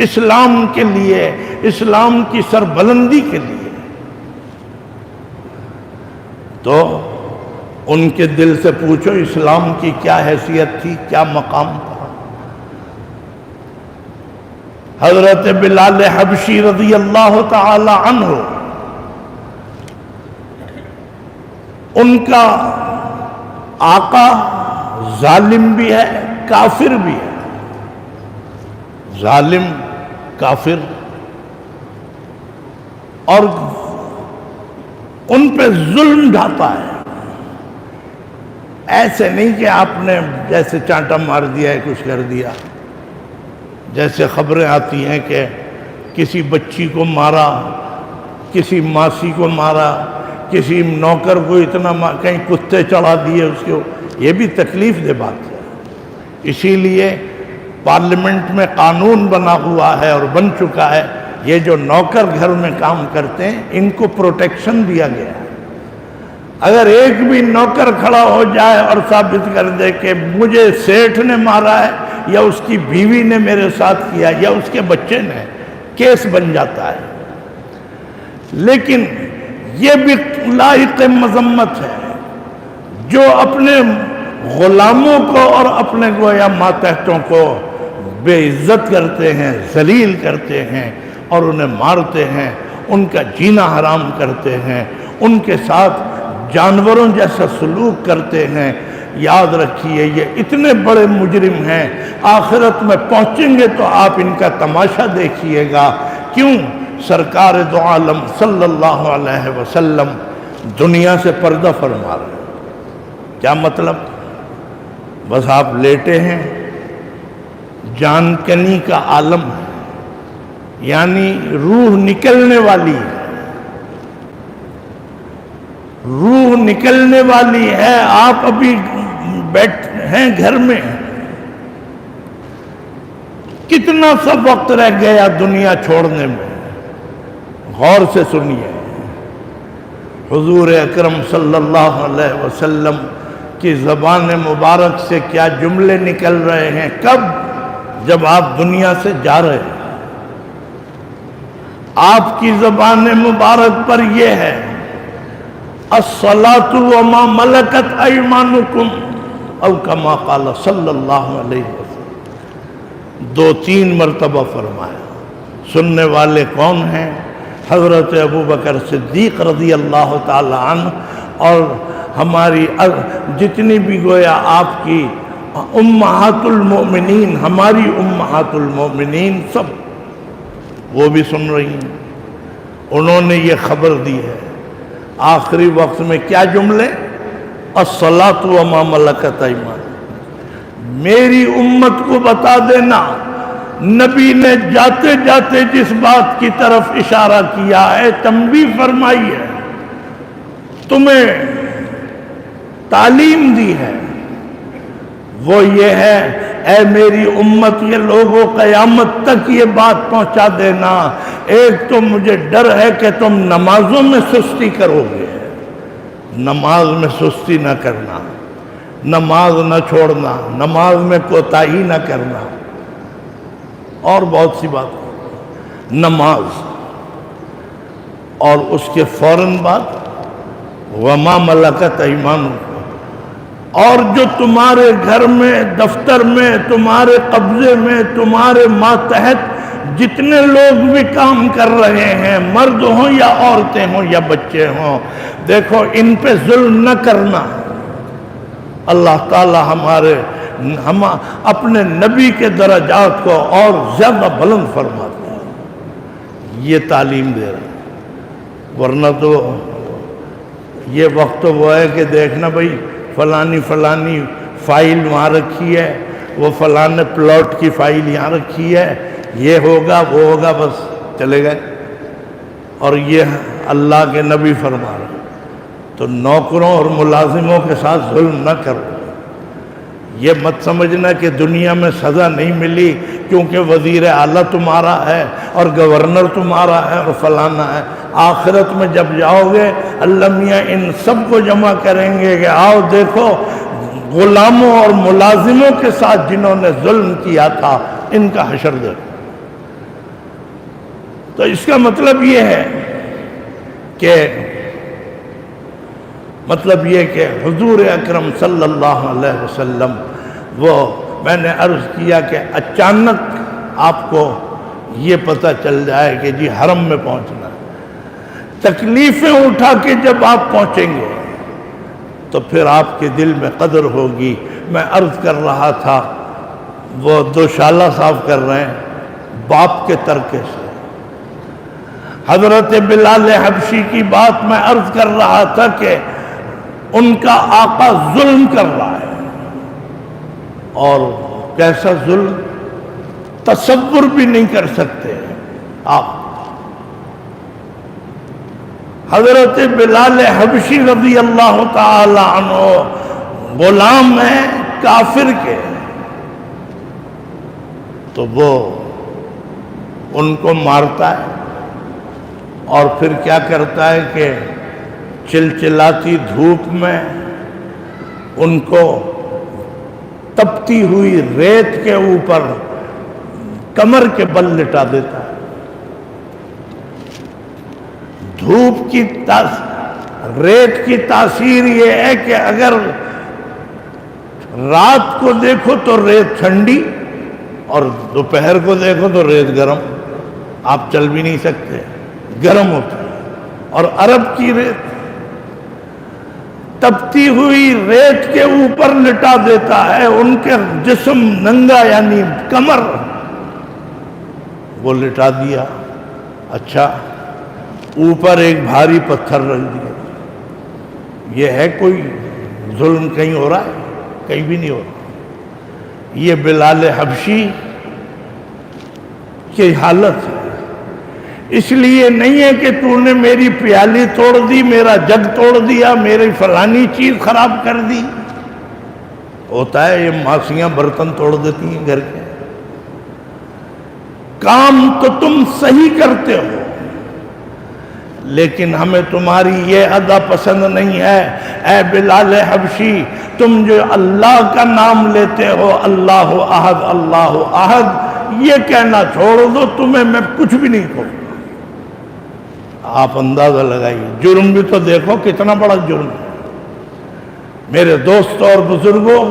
اسلام کے لیے، اسلام کی سربلندی کے لیے، تو ان کے دل سے پوچھو اسلام کی کیا حیثیت تھی، کیا مقام تھا۔ حضرت بلال حبشی رضی اللہ تعالی عنہ، ان کا آقا ظالم بھی ہے کافر بھی ہے، ظالم کافر، اور ان پہ ظلم ڈھاتا ہے۔ ایسے نہیں کہ آپ نے جیسے چانٹا مار دیا ہے کچھ کر دیا، جیسے خبریں آتی ہیں کہ کسی بچی کو مارا، کسی ماسی کو مارا، کسی نوکر کو اتنا کہیں کتے چڑھا دیے اس کو، یہ بھی تکلیف دہ بات ہے۔ اسی لیے پارلیمنٹ میں قانون بنا ہوا ہے اور بن چکا ہے، یہ جو نوکر گھر میں کام کرتے ہیں ان کو پروٹیکشن دیا گیا ہے۔ اگر ایک بھی نوکر کھڑا ہو جائے اور ثابت کر دے کہ مجھے سیٹھ نے مارا ہے، یا اس کی بیوی نے میرے ساتھ کیا، یا اس کے بچے نے، کیس بن جاتا ہے۔ لیکن یہ بھی لائق مذمت ہے جو اپنے غلاموں کو اور اپنے گویا ماتحتوں کو بے عزت کرتے ہیں، ذلیل کرتے ہیں اور انہیں مارتے ہیں، ان کا جینا حرام کرتے ہیں، ان کے ساتھ جانوروں جیسا سلوک کرتے ہیں۔ یاد رکھیے یہ اتنے بڑے مجرم ہیں، آخرت میں پہنچیں گے تو آپ ان کا تماشا دیکھیے گا۔ کیوں؟ سرکار دو عالم صلی اللہ علیہ وسلم دنیا سے پردہ فرما رہے ہیں۔ کیا مطلب؟ بس آپ لیٹے ہیں، جان کنی کا عالم ہے، یعنی روح نکلنے والی ہے، روح نکلنے والی ہے، آپ ابھی بیٹھے ہیں گھر میں، کتنا سا وقت رہ گیا دنیا چھوڑنے میں؟ غور سے سنیے، حضور اکرم صلی اللہ علیہ وسلم کہ زبان مبارک سے کیا جملے نکل رہے ہیں. کب؟ جب آپ دنیا سے جا رہے ہیں. آپ کی زبان مبارک پر یہ ہے الصلاۃ وما ملکت ایمانکم او کما قال صلی اللہ علیہ وسلم. 2-3 مرتبہ فرمایا. سننے والے کون ہیں؟ حضرت ابوبکر صدیق رضی اللہ تعالی عنہ اور ہماری جتنی بھی گویا آپ کی امہات المؤمنین، ہماری امہات المؤمنین سب وہ بھی سن رہی ہیں. انہوں نے یہ خبر دی ہے آخری وقت میں. کیا جملے؟ الصلاۃ وما ملکت ایمانکم. میری امت کو بتا دینا نبی نے جاتے جاتے جس بات کی طرف اشارہ کیا ہے، تنبیہ فرمائی ہے، تمہیں تعلیم دی ہے، وہ یہ ہے اے میری امت یہ لوگوں قیامت تک یہ بات پہنچا دینا. ایک تو مجھے ڈر ہے کہ تم نمازوں میں سستی کرو گے. نماز میں سستی نہ کرنا، نماز نہ چھوڑنا، نماز میں کوتاہی نہ کرنا، اور بہت سی بات. نماز اور اس کے فوراً بعد وما ملکت ایمانکم، اور جو تمہارے گھر میں، دفتر میں، تمہارے قبضے میں، تمہارے ماتحت جتنے لوگ بھی کام کر رہے ہیں، مرد ہوں یا عورتیں ہوں یا بچے ہوں، دیکھو ان پہ ظلم نہ کرنا. اللہ تعالی ہم اپنے نبی کے درجات کو اور زیادہ بلند فرماتے ہیں. یہ تعلیم دے رہے ہیں. ورنہ تو یہ وقت تو وہ ہے کہ دیکھنا بھئی فلانی فائل وہاں رکھی ہے، وہ فلانے پلاٹ کی فائل یہاں رکھی ہے، یہ ہوگا وہ ہوگا، بس چلے گئے. اور یہ اللہ کے نبی فرما رہے. تو نوکروں اور ملازموں کے ساتھ ظلم نہ کرو. یہ مت سمجھنا کہ دنیا میں سزا نہیں ملی کیونکہ وزیر اعلیٰ تمہارا ہے اور گورنر تمہارا ہے اور فلانا ہے. آخرت میں جب جاؤ گے اللہ میاں ان سب کو جمع کریں گے کہ آؤ دیکھو غلاموں اور ملازموں کے ساتھ جنہوں نے ظلم کیا تھا ان کا حشر دیکھو. تو اس کا مطلب یہ ہے کہ حضور اکرم صلی اللہ علیہ وسلم، وہ میں نے عرض کیا کہ اچانک آپ کو یہ پتہ چل جائے کہ جی حرم میں پہنچنا ہے، تکلیفیں اٹھا کے جب آپ پہنچیں گے تو پھر آپ کے دل میں قدر ہوگی. میں عرض کر رہا تھا، وہ دوشالہ صاحب کر رہے ہیں باپ کے ترکے سے. حضرت بلال حبشی کی بات میں عرض کر رہا تھا کہ ان کا آقا ظلم کر رہا ہے، اور کیسا ظلم تصور بھی نہیں کر سکتے آپ. حضرت بلال حبشی رضی اللہ تعالی عنہ غلام ہیں کافر کے، تو وہ ان کو مارتا ہے اور پھر کیا کرتا ہے کہ چلچلاتی دھوپ میں ان کو تپتی ہوئی ریت کے اوپر کمر کے بل لٹا دیتا ہے. دھوپ کی ریت کی تاثیر یہ ہے کہ اگر رات کو دیکھو تو ریت ٹھنڈی اور دوپہر کو دیکھو تو ریت گرم، آپ چل بھی نہیں سکتے، گرم ہوتا ہے. اور عرب کی ریت تپتی ہوئی ریت کے اوپر لٹا دیتا ہے، ان کے جسم ننگا یعنی کمر وہ لٹا دیا. اچھا اوپر ایک بھاری پتھر رکھ دیا. یہ ہے کوئی ظلم کہیں ہو رہا ہے؟ کہیں بھی نہیں ہو رہا. یہ بلال حبشی کی حالت ہے. اس لیے نہیں ہے کہ تو نے میری پیالی توڑ دی، میرا جگ توڑ دیا، میری فلانی چیز خراب کر دی. ہوتا ہے یہ ماسیاں برتن توڑ دیتی ہیں گھر کے. کام تو تم صحیح کرتے ہو لیکن ہمیں تمہاری یہ ادا پسند نہیں ہے۔ اے بلال حبشی، تم جو اللہ کا نام لیتے ہو، اللہ احد اللہ احد، یہ کہنا چھوڑ دو، تمہیں میں کچھ بھی نہیں کہوں۔ آپ اندازہ لگائیے، جرم بھی تو دیکھو کتنا بڑا جرم ہے۔ میرے دوستوں اور بزرگوں،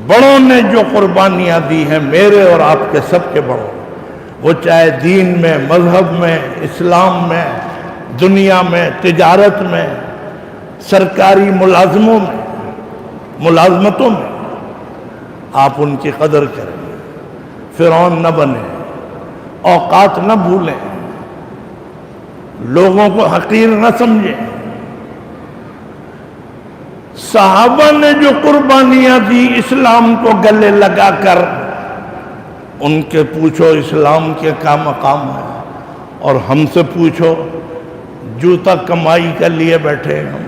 بڑوں نے جو قربانیاں دی ہیں، میرے اور آپ کے سب کے بڑوں، وہ چاہے دین میں، مذہب میں، اسلام میں، دنیا میں، تجارت میں، سرکاری ملازمتوں میں، آپ ان کی قدر کریں، فرعون نہ بنیں، اوقات نہ بھولیں، لوگوں کو حقیر نہ سمجھیں۔ صحابہ نے جو قربانیاں دی اسلام کو گلے لگا کر، ان کے پوچھو اسلام کے کیا مقام ہے، اور ہم سے پوچھو جوتا کمائی کے لیے بیٹھے ہم۔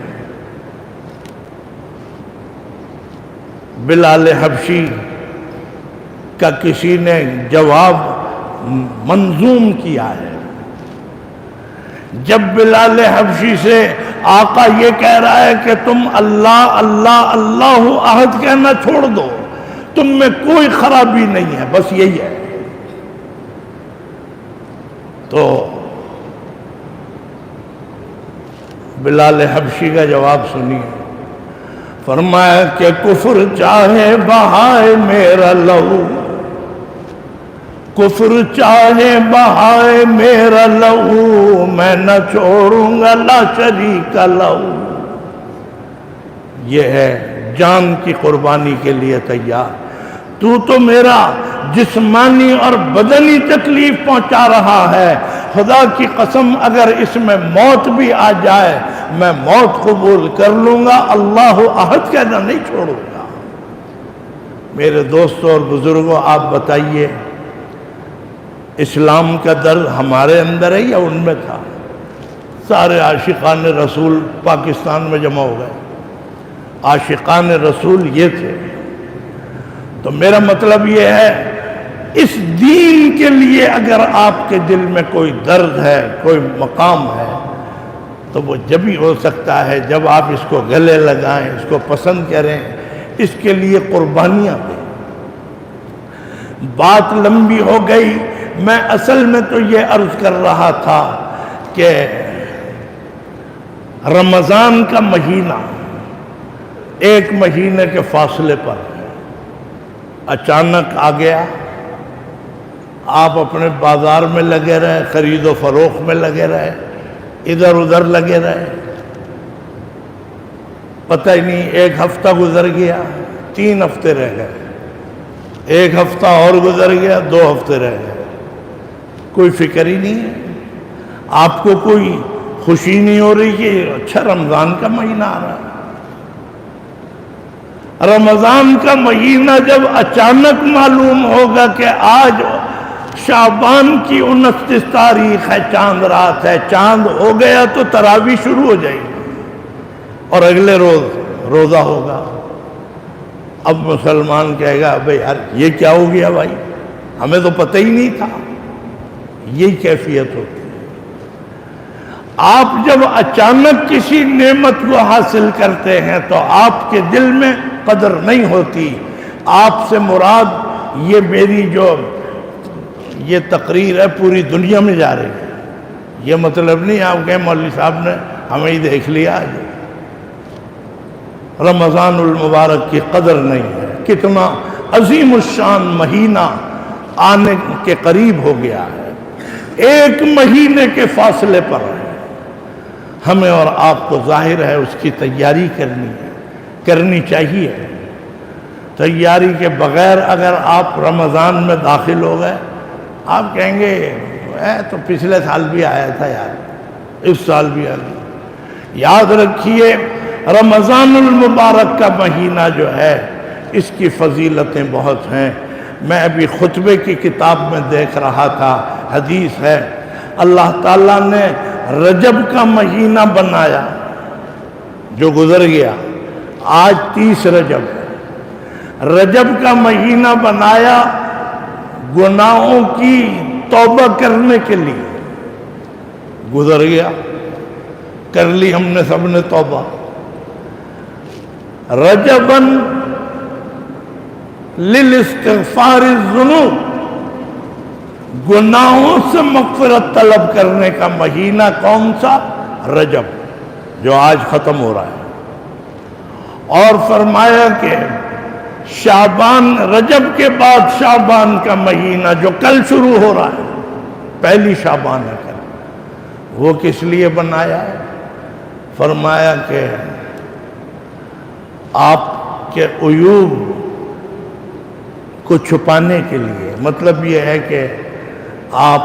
بلال حبشی کا کسی نے جواب منظوم کیا ہے۔ جب بلال حبشی سے آقا یہ کہہ رہا ہے کہ تم اللہ اللہ اللہ احد کہنا چھوڑ دو، تم میں کوئی خرابی نہیں ہے، بس یہی ہے، تو بلال حبشی کا جواب سنیے۔ فرمایا کہ کفر چاہے بہائے میرا لہو، کفر چاہے بہائے میرا لہو، میں نہ چھوڑوں گا لا شریک لہو۔ یہ ہے جان کی قربانی کے لیے تیار۔ تو میرا جسمانی اور بدنی تکلیف پہنچا رہا ہے، خدا کی قسم اگر اس میں موت بھی آ جائے میں موت قبول کر لوں گا، اللہ احد کہنا نہیں چھوڑوں گا۔ میرے دوستوں اور بزرگوں، آپ بتائیے اسلام کا درد ہمارے اندر ہے یا ان میں تھا؟ سارے عاشقان رسول پاکستان میں جمع ہو گئے، عاشقان رسول یہ تھے۔ تو میرا مطلب یہ ہے، اس دین کے لیے اگر آپ کے دل میں کوئی درد ہے، کوئی مقام ہے، تو وہ جب ہی ہو سکتا ہے جب آپ اس کو گلے لگائیں، اس کو پسند کریں، اس کے لیے قربانیاں دیں۔ بات لمبی ہو گئی، میں اصل میں تو یہ عرض کر رہا تھا کہ رمضان کا مہینہ ایک مہینے کے فاصلے پر اچانک آ گیا، آپ اپنے بازار میں لگے رہے، خرید و فروخت میں لگے رہے، ادھر ادھر لگے رہے، پتہ ہی نہیں، ایک ہفتہ گزر گیا، 3 ہفتے رہ گئے، ایک ہفتہ اور گزر گیا، 2 ہفتے رہ گئے، کوئی فکر ہی نہیں ہے، آپ کو کوئی خوشی نہیں ہو رہی کہ اچھا رمضان کا مہینہ آ رہا ہے۔ رمضان کا مہینہ جب اچانک معلوم ہوگا کہ آج شعبان کی 29 تاریخ ہے، چاند رات ہے، چاند ہو گیا تو تراویح شروع ہو جائے گی اور اگلے روز روزہ ہوگا۔ اب مسلمان کہے گا بھئی یار یہ کیا ہو گیا بھائی، ہمیں تو پتہ ہی نہیں تھا۔ یہی کیفیت ہوتی ہے۔ آپ جب اچانک کسی نعمت کو حاصل کرتے ہیں تو آپ کے دل میں قدر نہیں ہوتی۔ آپ سے مراد یہ میری جو یہ تقریر ہے پوری دنیا میں جا رہی ہے، یہ مطلب نہیں آپ کہیں مولوی صاحب نے ہمیں ہی دیکھ لیا۔ رمضان المبارک کی قدر نہیں ہے، کتنا عظیم الشان مہینہ آنے کے قریب ہو گیا ہے، 1 مہینے کے فاصلے پر ہے۔ ہمیں اور آپ کو ظاہر ہے اس کی تیاری کرنی چاہیے۔ تیاری کے بغیر اگر آپ رمضان میں داخل ہو گئے، آپ کہیں گے تو پچھلے سال بھی آیا تھا یار، اس سال بھی آ گیا۔ یاد رکھیے رمضان المبارک کا مہینہ جو ہے اس کی فضیلتیں بہت ہیں۔ میں ابھی خطبے کی کتاب میں دیکھ رہا تھا، حدیث ہے، اللہ تعالیٰ نے رجب کا مہینہ بنایا جو گزر گیا، آج 30 رجب ہے، رجب کا مہینہ بنایا گناہوں کی توبہ کرنے کے لیے، گزر گیا، کر لی ہم نے سب نے توبہ۔ رجباً للاستغفار الذنوب، گناہوں سے مغفرت طلب کرنے کا مہینہ کون سا؟ رجب، جو آج ختم ہو رہا ہے۔ اور فرمایا کہ شعبان، رجب کے بعد شعبان کا مہینہ جو کل شروع ہو رہا ہے، پہلی شعبان ہے کل، وہ کس لیے بنایا ہے؟ فرمایا کہ آپ کے عیوب کو چھپانے کے لیے، مطلب یہ ہے کہ آپ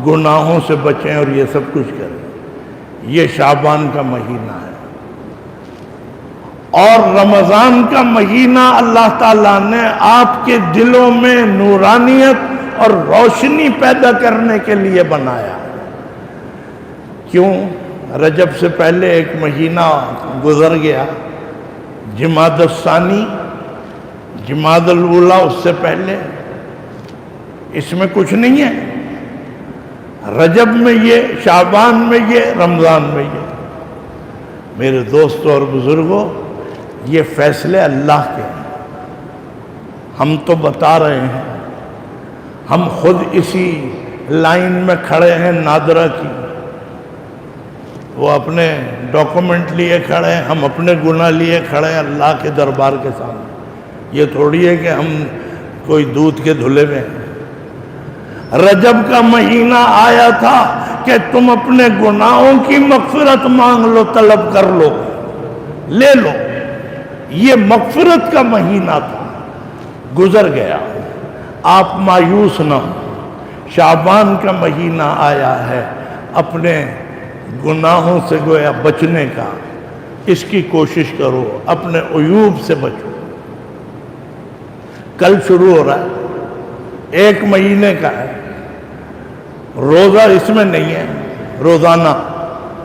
گناہوں سے بچیں اور یہ سب کچھ کریں۔ یہ شعبان کا مہینہ ہے۔ اور رمضان کا مہینہ اللہ تعالیٰ نے آپ کے دلوں میں نورانیت اور روشنی پیدا کرنے کے لیے بنایا۔ کیوں؟ رجب سے پہلے ایک مہینہ گزر گیا، جمادی الثانی، جمادی الاولیٰ، اس سے پہلے۔ اس میں کچھ نہیں ہے، رجب میں یہ، شعبان میں یہ، رمضان میں یہ۔ میرے دوستوں اور بزرگوں، یہ فیصلے اللہ کے ہیں، ہم تو بتا رہے ہیں۔ ہم خود اسی لائن میں کھڑے ہیں نادرہ کی، وہ اپنے ڈاکومنٹ لیے کھڑے ہیں، ہم اپنے گناہ لیے کھڑے ہیں اللہ کے دربار کے سامنے۔ یہ تھوڑی ہے کہ ہم کوئی دودھ کے دھلے ہوئے ہیں۔ رجب کا مہینہ آیا تھا کہ تم اپنے گناہوں کی مغفرت مانگ لو، طلب کر لو، لے لو۔ یہ مغفرت کا مہینہ تھا، گزر گیا۔ آپ مایوس نہ ہوں، شعبان کا مہینہ آیا ہے، اپنے گناہوں سے گویا بچنے کا، اس کی کوشش کرو، اپنے عیوب سے بچو۔ کل شروع ہو رہا ہے، ایک مہینے کا ہے، روزہ اس میں نہیں ہے روزانہ،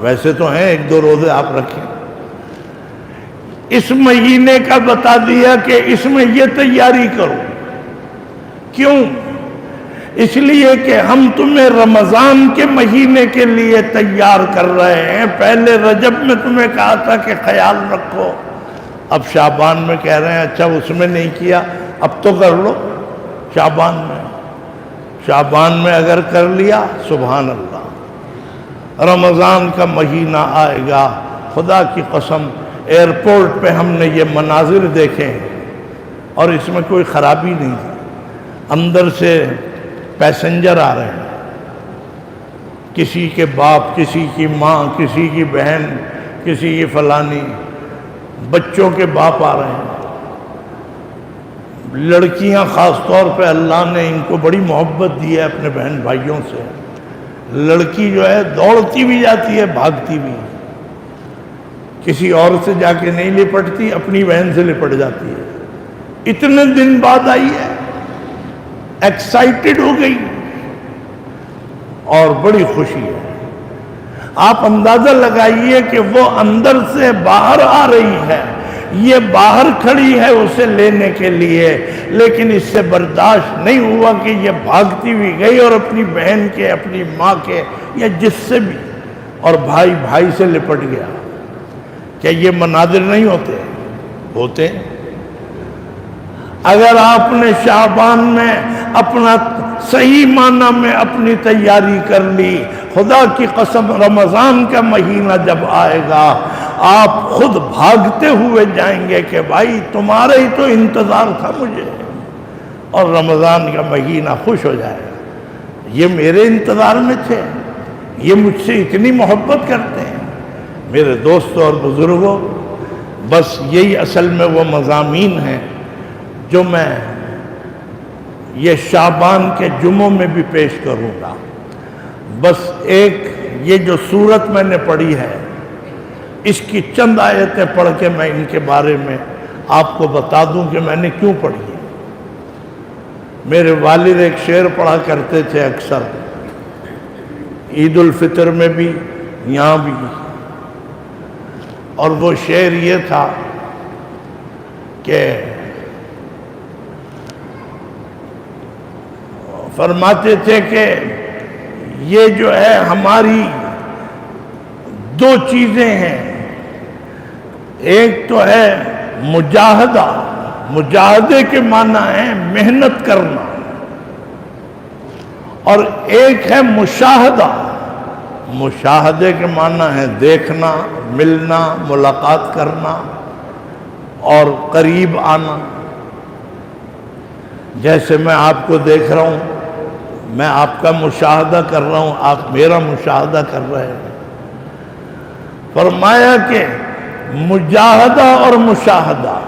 ویسے تو ہیں ایک دو روزے آپ رکھیں۔ اس مہینے کا بتا دیا کہ اس میں یہ تیاری کرو۔ کیوں؟ اس لیے کہ ہم تمہیں رمضان کے مہینے کے لیے تیار کر رہے ہیں۔ پہلے رجب میں تمہیں کہا تھا کہ خیال رکھو، اب شعبان میں کہہ رہے ہیں اچھا اس میں نہیں کیا، اب تو کر لو شعبان میں۔ شعبان میں اگر کر لیا، سبحان اللہ، رمضان کا مہینہ آئے گا۔ خدا کی قسم، ایئرپورٹ پہ ہم نے یہ مناظر دیکھے ہیں اور اس میں کوئی خرابی نہیں تھی۔ اندر سے پیسنجر آ رہے ہیں، کسی کے باپ، کسی کی ماں، کسی کی بہن، کسی کی فلانی، بچوں کے باپ آ رہے ہیں۔ لڑکیاں خاص طور پہ اللہ نے ان کو بڑی محبت دی ہے اپنے بہن بھائیوں سے۔ لڑکی جو ہے دوڑتی بھی جاتی ہے، بھاگتی بھی، کسی اور سے جا کے نہیں لپٹتی، اپنی بہن سے لپٹ جاتی ہے۔ اتنے دن بعد آئی ہے، ایکسائٹڈ ہو گئی اور بڑی خوشی ہے۔ آپ اندازہ لگائیے کہ وہ اندر سے باہر آ رہی ہے، یہ باہر کھڑی ہے اسے لینے کے لیے، لیکن اس سے برداشت نہیں ہوا کہ یہ بھاگتی بھی گئی اور اپنی بہن کے، اپنی ماں کے، یا جس سے بھی، اور بھائی بھائی سے لپٹ گیا۔ کیا یہ مناظر نہیں ہوتے؟ اگر آپ نے شعبان میں اپنا صحیح معنی میں اپنی تیاری کر لی، خدا کی قسم رمضان کا مہینہ جب آئے گا آپ خود بھاگتے ہوئے جائیں گے کہ بھائی تمہارا ہی تو انتظار تھا مجھے، اور رمضان کا مہینہ خوش ہو جائے گا، یہ میرے انتظار میں تھے، یہ مجھ سے اتنی محبت کرتے ہیں۔ میرے دوستوں اور بزرگوں، بس یہی اصل میں وہ مضامین ہیں جو میں یہ شعبان کے جمعوں میں بھی پیش کروں گا۔ بس ایک یہ جو سورت میں نے پڑھی ہے، اس کی چند آیتیں پڑھ کے میں ان کے بارے میں آپ کو بتا دوں کہ میں نے کیوں پڑھی ہے۔ میرے والد ایک شعر پڑھا کرتے تھے اکثر، عید الفطر میں بھی، یہاں بھی، اور وہ شعر یہ تھا کہ فرماتے تھے کہ یہ جو ہے ہماری دو چیزیں ہیں، ایک تو ہے مجاہدہ، مجاہدے کے معنی ہے محنت کرنا، اور ایک ہے مشاہدہ، مشاہدے کے معنی ہے دیکھنا، ملنا، ملاقات کرنا اور قریب آنا۔ جیسے میں آپ کو دیکھ رہا ہوں، میں آپ کا مشاہدہ کر رہا ہوں، آپ میرا مشاہدہ کر رہے ہیں۔ فرمایا کہ مجاہدہ اور مشاہدہ،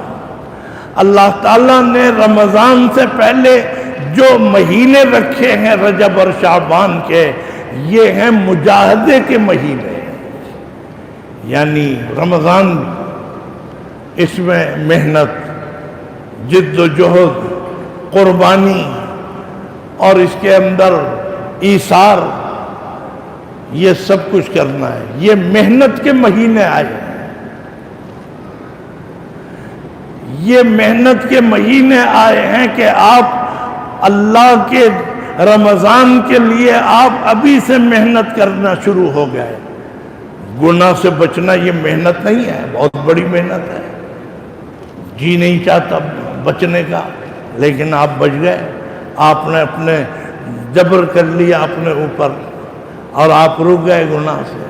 اللہ تعالیٰ نے رمضان سے پہلے جو مہینے رکھے ہیں رجب اور شعبان کے، یہ ہیں مجاہدے کے مہینے، یعنی رمضان بھی، اس میں محنت، جد و جہد، قربانی، اور اس کے اندر ایثار، یہ سب کچھ کرنا ہے۔ یہ محنت کے مہینے آئے ہیں، یہ محنت کے مہینے آئے ہیں کہ آپ اللہ کے رمضان کے لیے آپ ابھی سے محنت کرنا شروع ہو گئے۔ گناہ سے بچنا یہ محنت نہیں ہے، بہت بڑی محنت ہے، جی نہیں چاہتا بچنے کا، لیکن آپ بچ گئے، آپ نے اپنے جبر کر لیا اپنے اوپر اور آپ رک گئے گناہ سے،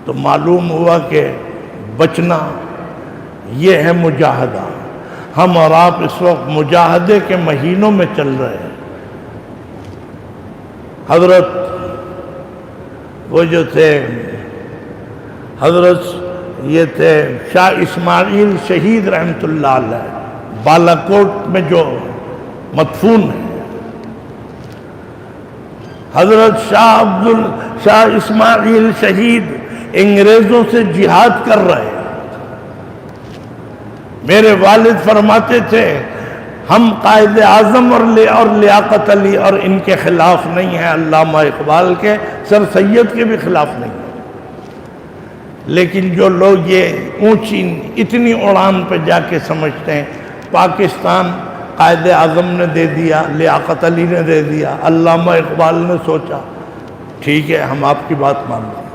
تو معلوم ہوا کہ بچنا یہ ہے مجاہدہ۔ ہم اور آپ اس وقت مجاہدے کے مہینوں میں چل رہے ہیں۔ حضرت وہ جو تھے، حضرت یہ تھے شاہ اسماعیل شہید رحمۃ اللہ علیہ، بالا کوٹ میں جو مدفون ہے، حضرت شاہ اسماعیل شہید انگریزوں سے جہاد کر رہے ہیں۔ میرے والد فرماتے تھے ہم قائد اعظم اور لیاقت علی اور ان کے خلاف نہیں ہیں، علامہ اقبال کے، سر سید کے بھی خلاف نہیں ہیں، لیکن جو لوگ یہ اونچی اتنی اڑان پہ جا کے سمجھتے ہیں پاکستان قائد اعظم نے دے دیا، لیاقت علی نے دے دیا، علامہ اقبال نے سوچا، ٹھیک ہے ہم آپ کی بات مانتے ہیں،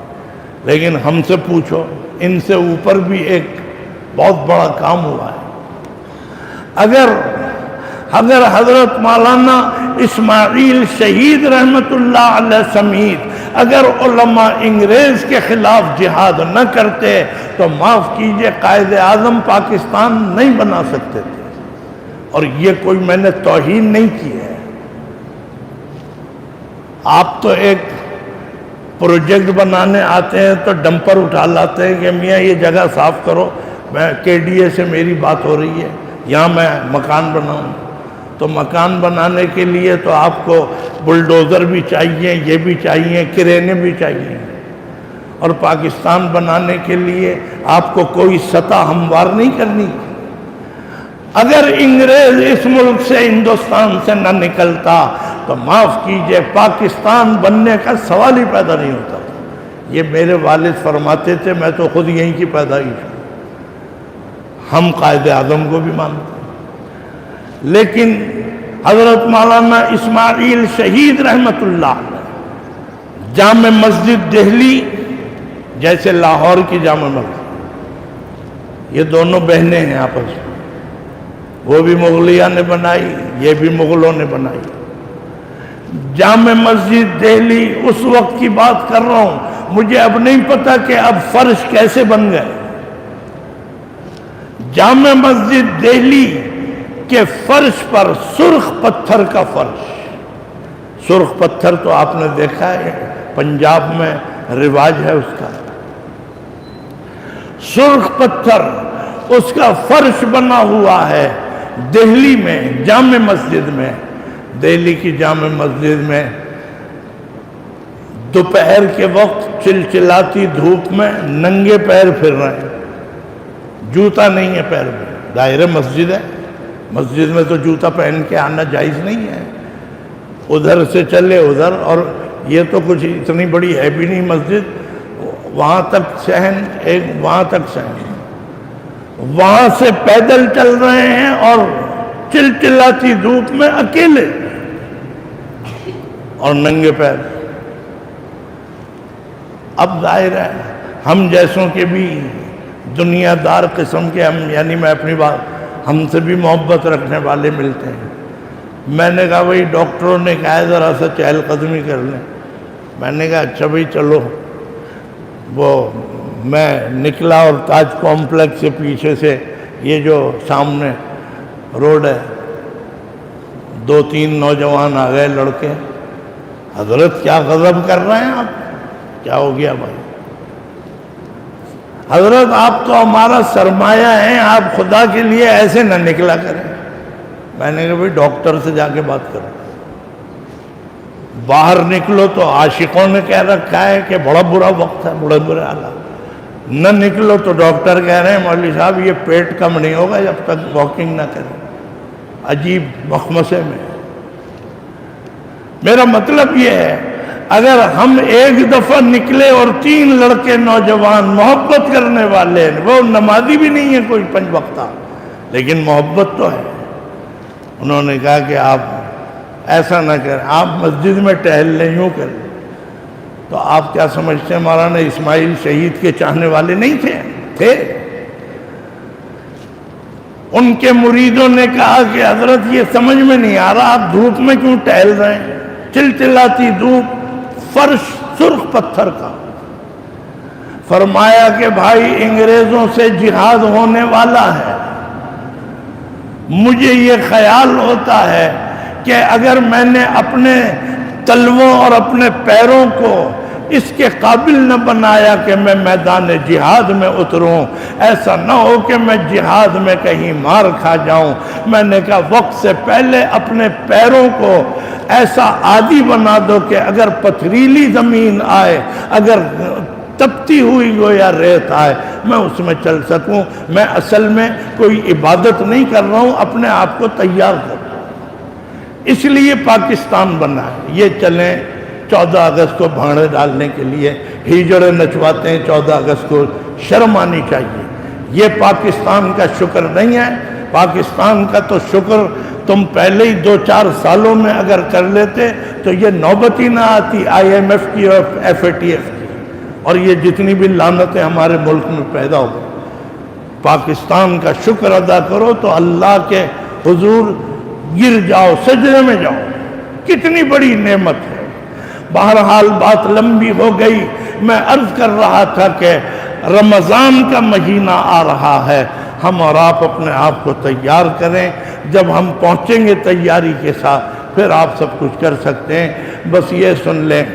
لیکن ہم سے پوچھو، ان سے اوپر بھی ایک بہت بڑا کام ہوا ہے۔ اگر حضرت مولانا اسماعیل شہید رحمت اللہ علیہ سمیت اگر علماء انگریز کے خلاف جہاد نہ کرتے تو معاف کیجئے قائد اعظم پاکستان نہیں بنا سکتے تھے۔ اور یہ کوئی میں نے توہین نہیں کی ہے، آپ تو ایک پروجیکٹ بنانے آتے ہیں تو ڈمپر اٹھا لاتے ہیں کہ میاں یہ جگہ صاف کرو، میں کے ڈی اے سے میری بات ہو رہی ہے، یہاں میں مکان بناؤں، تو مکان بنانے کے لیے تو آپ کو بلڈوزر بھی چاہیے، یہ بھی چاہیے، کرینے بھی چاہیے، اور پاکستان بنانے کے لیے آپ کو کوئی سطح ہموار نہیں کرنی۔ اگر انگریز اس ملک سے، ہندوستان سے نہ نکلتا تو معاف کیجئے پاکستان بننے کا سوال ہی پیدا نہیں ہوتا۔ یہ میرے والد فرماتے تھے، میں تو خود یہیں کی پیدائش ہوں، ہم قائد اعظم کو بھی مانتے ہیں، لیکن حضرت مولانا اسماعیل شہید رحمت اللہ علیہ جامع مسجد دہلی، جیسے لاہور کی جامع مسجد، یہ دونوں بہنیں ہیں آپس میں، وہ بھی مغلیہ نے بنائی، یہ بھی مغلوں نے بنائی۔ جامع مسجد دہلی اس وقت کی بات کر رہا ہوں، مجھے اب نہیں پتا کہ اب فرش کیسے بن گئے۔ جامع مسجد دہلی کے فرش پر سرخ پتھر کا فرش، سرخ پتھر تو آپ نے دیکھا ہے پنجاب میں رواج ہے اس کا، سرخ پتھر اس کا فرش بنا ہوا ہے دہلی میں جامع مسجد میں۔ دہلی کی جامع مسجد میں دوپہر کے وقت چلچلاتی دھوپ میں ننگے پیر پھر رہے ہیں، جوتا نہیں ہے پیر میں، ظاہر مسجد ہے، مسجد میں تو جوتا پہن کے آنا جائز نہیں ہے، ادھر سے چلے ادھر، اور یہ تو کچھ اتنی بڑی ہے بھی نہیں مسجد، وہاں تک صحن، ایک وہاں تک صحن، وہاں سے پیدل چل رہے ہیں اور چلچلاتی دھوپ میں اکیلے اور ننگے پیر۔ اب ظاہر ہے ہم جیسوں کے بھی دنیا دار قسم کے ہم، یعنی میں اپنی بات، ہم سے بھی محبت رکھنے والے ملتے ہیں۔ میں نے کہا بھائی ڈاکٹروں نے کہا ہے ذرا سا چہل قدمی کر لیں۔ میں نے کہا اچھا بھائی چلو۔ وہ میں نکلا اور تاج کمپلیکس سے پیچھے سے یہ جو سامنے روڈ ہے، 2-3 نوجوان آ گئے لڑکے۔ حضرت کیا غضب کر رہے ہیں آپ؟ کیا ہو گیا بھائی؟ حضرت آپ تو ہمارا سرمایہ ہیں، آپ خدا کے لیے ایسے نہ نکلا کریں۔ میں نے کہا بھائی ڈاکٹر سے جا کے بات کرو۔ باہر نکلو تو عاشقوں نے کہہ رکھا ہے کہ بڑا برا وقت ہے، بڑے برے حالات۔ نہ نکلو تو ڈاکٹر کہہ رہے ہیں مولوی صاحب یہ پیٹ کم نہیں ہوگا جب تک واکنگ نہ کریں۔ عجیب مخمصے میں۔ میرا مطلب یہ ہے اگر ہم ایک دفعہ نکلے اور 3 لڑکے نوجوان محبت کرنے والے ہیں، وہ نمازی بھی نہیں ہے کوئی 5 وقتہ، لیکن محبت تو ہے۔ انہوں نے کہا کہ آپ ایسا نہ کریں، آپ مسجد میں ٹہل لیں، یوں کریں۔ تو آپ کیا سمجھتے ہیں مولانا اسماعیل شہید کے چاہنے والے نہیں تھے؟ ان کے مریدوں نے کہا کہ حضرت یہ سمجھ میں نہیں آ رہا آپ دھوپ میں کیوں ٹہل رہے ہیں، چلچلاتی دھوپ، فرش سرخ پتھر کا۔ فرمایا کہ بھائی انگریزوں سے جہاد ہونے والا ہے، مجھے یہ خیال ہوتا ہے کہ اگر میں نے اپنے تلووں اور اپنے پیروں کو اس کے قابل نہ بنایا کہ میں میدان جہاد میں اتروں، ایسا نہ ہو کہ میں جہاد میں کہیں مار کھا جاؤں۔ میں نے کہا وقت سے پہلے اپنے پیروں کو ایسا عادی بنا دو کہ اگر پتھریلی زمین آئے، اگر تپتی ہوئی گویا ریت آئے، میں اس میں چل سکوں۔ میں اصل میں کوئی عبادت نہیں کر رہا ہوں، اپنے آپ کو تیار کر رہا ہوں۔ اس لیے پاکستان بنا ہے۔ یہ چلیں 14 اگست کو بھانڑے ڈالنے کے لیے ہیجڑے نچواتے ہیں 14 اگست کو، شرم آنی چاہیے۔ یہ پاکستان کا شکر نہیں ہے۔ پاکستان کا تو شکر تم پہلے ہی 2-4 سالوں میں اگر کر لیتے تو یہ نوبت ہی نہ آتی IMF کی اور FATF کی، اور یہ جتنی بھی لعنتیں ہمارے ملک میں پیدا ہو گئی۔ پاکستان کا شکر ادا کرو تو اللہ کے حضور گر جاؤ، سجدے میں جاؤ، کتنی بڑی نعمت ہے۔ بہرحال بات لمبی ہو گئی۔ میں عرض کر رہا تھا کہ رمضان کا مہینہ آ رہا ہے، ہم اور آپ اپنے آپ کو تیار کریں۔ جب ہم پہنچیں گے تیاری کے ساتھ پھر آپ سب کچھ کر سکتے ہیں۔ بس یہ سن لیں،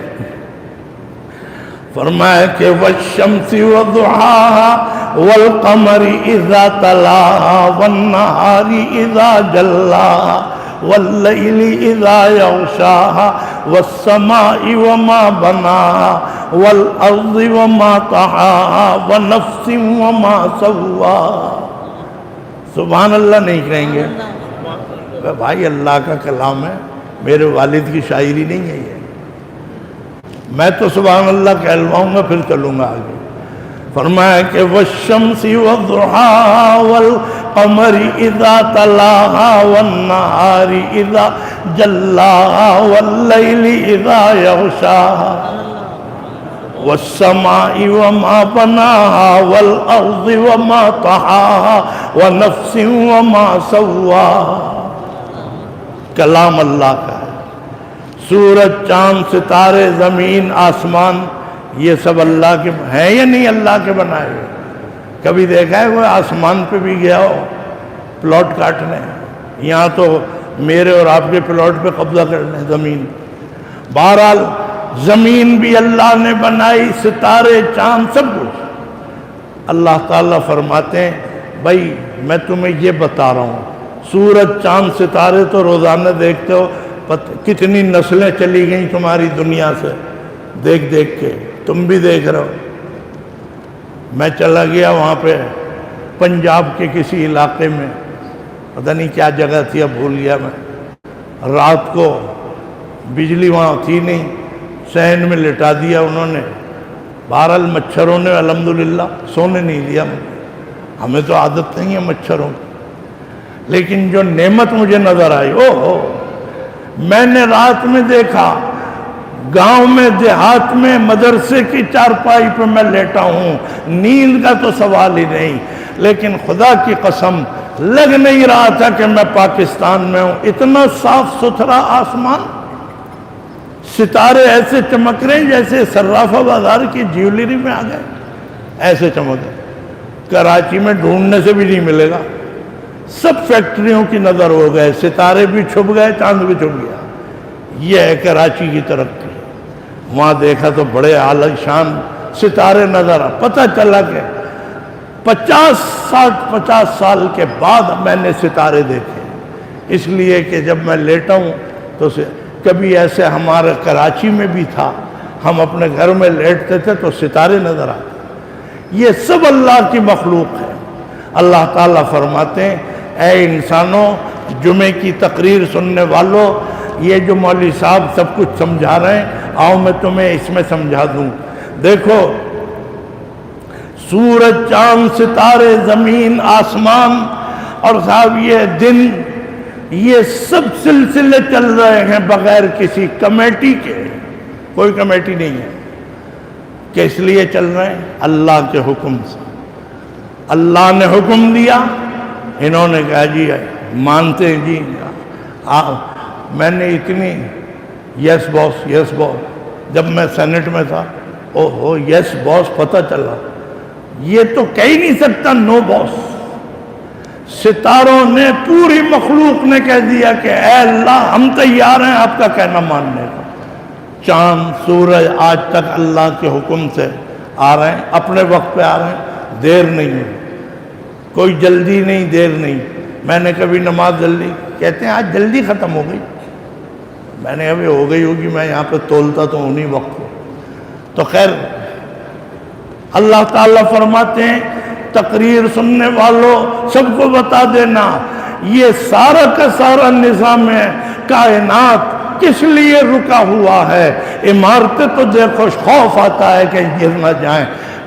فرمایا کہ والشمس وضحاها والقمر اذا تلاها والنهار اذا جلاها واللیل اذا یغشاها والسماء وما بناها والارض وما طحاها ونفس وما سواها۔ سبحان اللہ نہیں کہیں گے؟ بھائی اللہ کا کلام ہے، میرے والد کی شاعری نہیں ہے یہ۔ میں تو سبحان اللہ کہلواؤں گا پھر چلوں گا آگے۔ فرمایا کہ والشمس والضحا والقمر اذا تلاها والنهار اذا جلاها واللیل اذا یغشاها والسماء وما بناها والارض وما طحاها ونفس وما سواها۔ کلام اللہ کا ہے۔ سورج، چاند، ستارے، زمین، آسمان، یہ سب اللہ کے ہیں یا نہیں اللہ کے بنائے ہوئے؟ کبھی دیکھا ہے وہ آسمان پہ بھی گیا ہو پلاٹ کاٹنے؟ یہاں تو میرے اور آپ کے پلاٹ پہ قبضہ کرنے زمین۔ بہرحال زمین بھی اللہ نے بنائی، ستارے، چاند، سب کچھ۔ اللہ تعالیٰ فرماتے ہیں بھائی میں تمہیں یہ بتا رہا ہوں، سورج، چاند، ستارے تو روزانہ دیکھتے ہو، کتنی نسلیں چلی گئیں تمہاری دنیا سے دیکھ دیکھ کے، تم بھی دیکھ رہے ہو۔ میں چلا گیا وہاں پہ پنجاب کے کسی علاقے میں، پتہ نہیں کیا جگہ تھی اب بھول گیا میں۔ رات کو بجلی وہاں تھی نہیں، صحن میں لٹا دیا انہوں نے۔ بہرحال مچھروں نے الحمدللہ سونے نہیں دیا مجھے، ہمیں تو عادت نہیں ہے مچھروں کی، لیکن جو نعمت مجھے نظر آئی، میں نے رات میں دیکھا گاؤں میں دیہات میں مدرسے کی چارپائی پہ میں لیٹا ہوں، نیند کا تو سوال ہی نہیں، لیکن خدا کی قسم لگ نہیں رہا تھا کہ میں پاکستان میں ہوں۔ اتنا صاف ستھرا آسمان، ستارے ایسے چمک رہے ہیں جیسے صرافہ بازار کی جیولری میں آ گئے، ایسے چمک رہے۔ کراچی میں ڈھونڈنے سے بھی نہیں ملے گا، سب فیکٹریوں کی نظر ہو گئے، ستارے بھی چھپ گئے، چاند بھی چھپ گیا۔ یہ ہے کراچی کی ترقی۔ وہاں دیکھا تو بڑے اعلی شان ستارے نظر آ، پتہ چلا کہ 50 سال کے بعد میں نے ستارے دیکھے، اس لیے کہ جب میں لیٹا ہوں تو کبھی ایسے ہمارے کراچی میں بھی تھا، ہم اپنے گھر میں لیٹتے تھے تو ستارے نظر آتے۔ یہ سب اللہ کی مخلوق ہے۔ اللہ تعالیٰ فرماتے ہیں اے انسانوں، جمعے کی تقریر سننے والوں، یہ جو مولوی صاحب سب کچھ سمجھا رہے ہیں، آؤ میں تمہیں اس میں سمجھا دوں۔ دیکھو، سورج، چاند، ستارے، زمین، آسمان اور صاحب یہ دن، یہ سب سلسلے چل رہے ہیں بغیر کسی کمیٹی کے۔ کوئی کمیٹی نہیں ہے کہ اس لیے چل رہے ہیں، اللہ کے حکم سے۔ اللہ نے حکم دیا، انہوں نے کہا جی مانتے ہیں جی۔ میں نے اتنی یس باس یس باس، جب میں سینٹ میں تھا، او ہو یس باس پتہ چلا، یہ تو کہہ ہی نہیں سکتا نو باس۔ ستاروں نے، پوری مخلوق نے کہہ دیا کہ اے اللہ ہم تیار ہیں آپ کا کہنا ماننے کو۔ چاند، سورج آج تک اللہ کے حکم سے آ رہے ہیں، اپنے وقت پہ آ رہے ہیں، دیر نہیں ہے، کوئی جلدی نہیں، دیر نہیں۔ میں نے کبھی نماز جلدی، کہتے ہیں آج جلدی ختم ہو گئی، میں نے ابھی ہو گئی ہوگی، میں یہاں پہ تولتا تو انہی وقت کو۔ تو خیر، اللہ تعالیٰ فرماتے ہیں تقریر سننے والوں سب کو بتا دینا، یہ سارا کا سارا نظام ہے کائنات کس لیے رکا ہوا ہے۔ عمارتیں تو دیکھو خوف آتا ہے کہ گر نہ جائیں،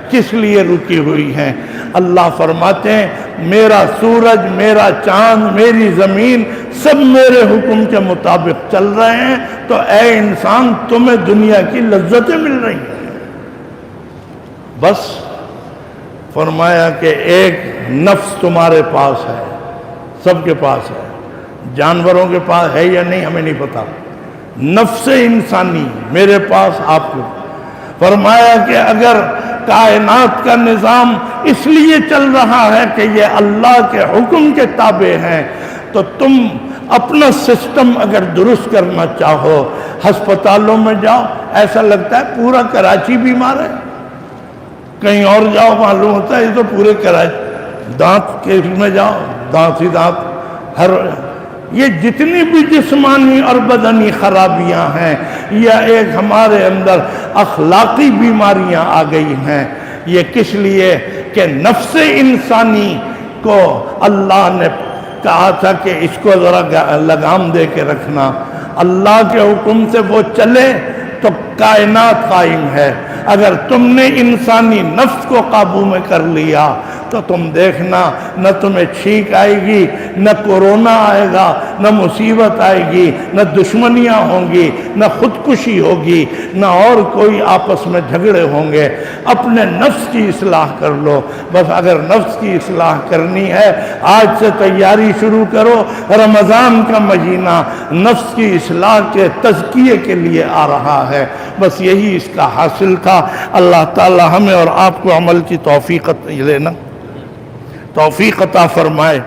کس لیے رکی ہوئی ہیں۔ اللہ فرماتے ہیں میرا سورج، میرا چاند، میری زمین سب میرے حکم کے مطابق چل رہے ہیں، تو اے انسان تمہیں دنیا کی لذتیں مل رہی ہیں۔ بس فرمایا کہ ایک نفس تمہارے پاس ہے، سب کے پاس ہے، جانوروں کے پاس ہے یا نہیں ہمیں نہیں پتا، نفس انسانی میرے پاس، آپ کو فرمایا کہ اگر کائنات کا نظام اس لیے چل رہا ہے کہ یہ اللہ کے حکم کے تابع ہیں، تو تم اپنا سسٹم اگر درست کرنا چاہو، ہسپتالوں میں جاؤ، ایسا لگتا ہے پورا کراچی بیمار ہے، کہیں اور جاؤ معلوم ہوتا ہے یہ تو پورے کراچی، دانت کے میں جاؤ، دانت ہی دانت، ہر یہ جتنی بھی جسمانی اور بدنی خرابیاں ہیں، یا ایک ہمارے اندر اخلاقی بیماریاں آ گئی ہیں، یہ کس لیے کہ نفس انسانی کو اللہ نے کہا تھا کہ اس کو ذرا لگام دے کے رکھنا، اللہ کے حکم سے وہ چلے تو کائنات قائم ہے۔ اگر تم نے انسانی نفس کو قابو میں کر لیا تو تم دیکھنا نہ تمہیں چھینک آئے گی، نہ کورونا آئے گا، نہ مصیبت آئے گی، نہ دشمنیاں ہوں گی، نہ خودکشی ہوگی، نہ اور کوئی آپس میں جھگڑے ہوں گے۔ اپنے نفس کی اصلاح کر لو، بس اگر نفس کی اصلاح کرنی ہے آج سے تیاری شروع کرو۔ رمضان کا مہینہ نفس کی اصلاح کے تزکیے کے لیے آ رہا ہے، بس یہی اس کا حاصل تھا۔ اللہ تعالی ہمیں اور آپ کو عمل کی توفیق عطا فرمائے۔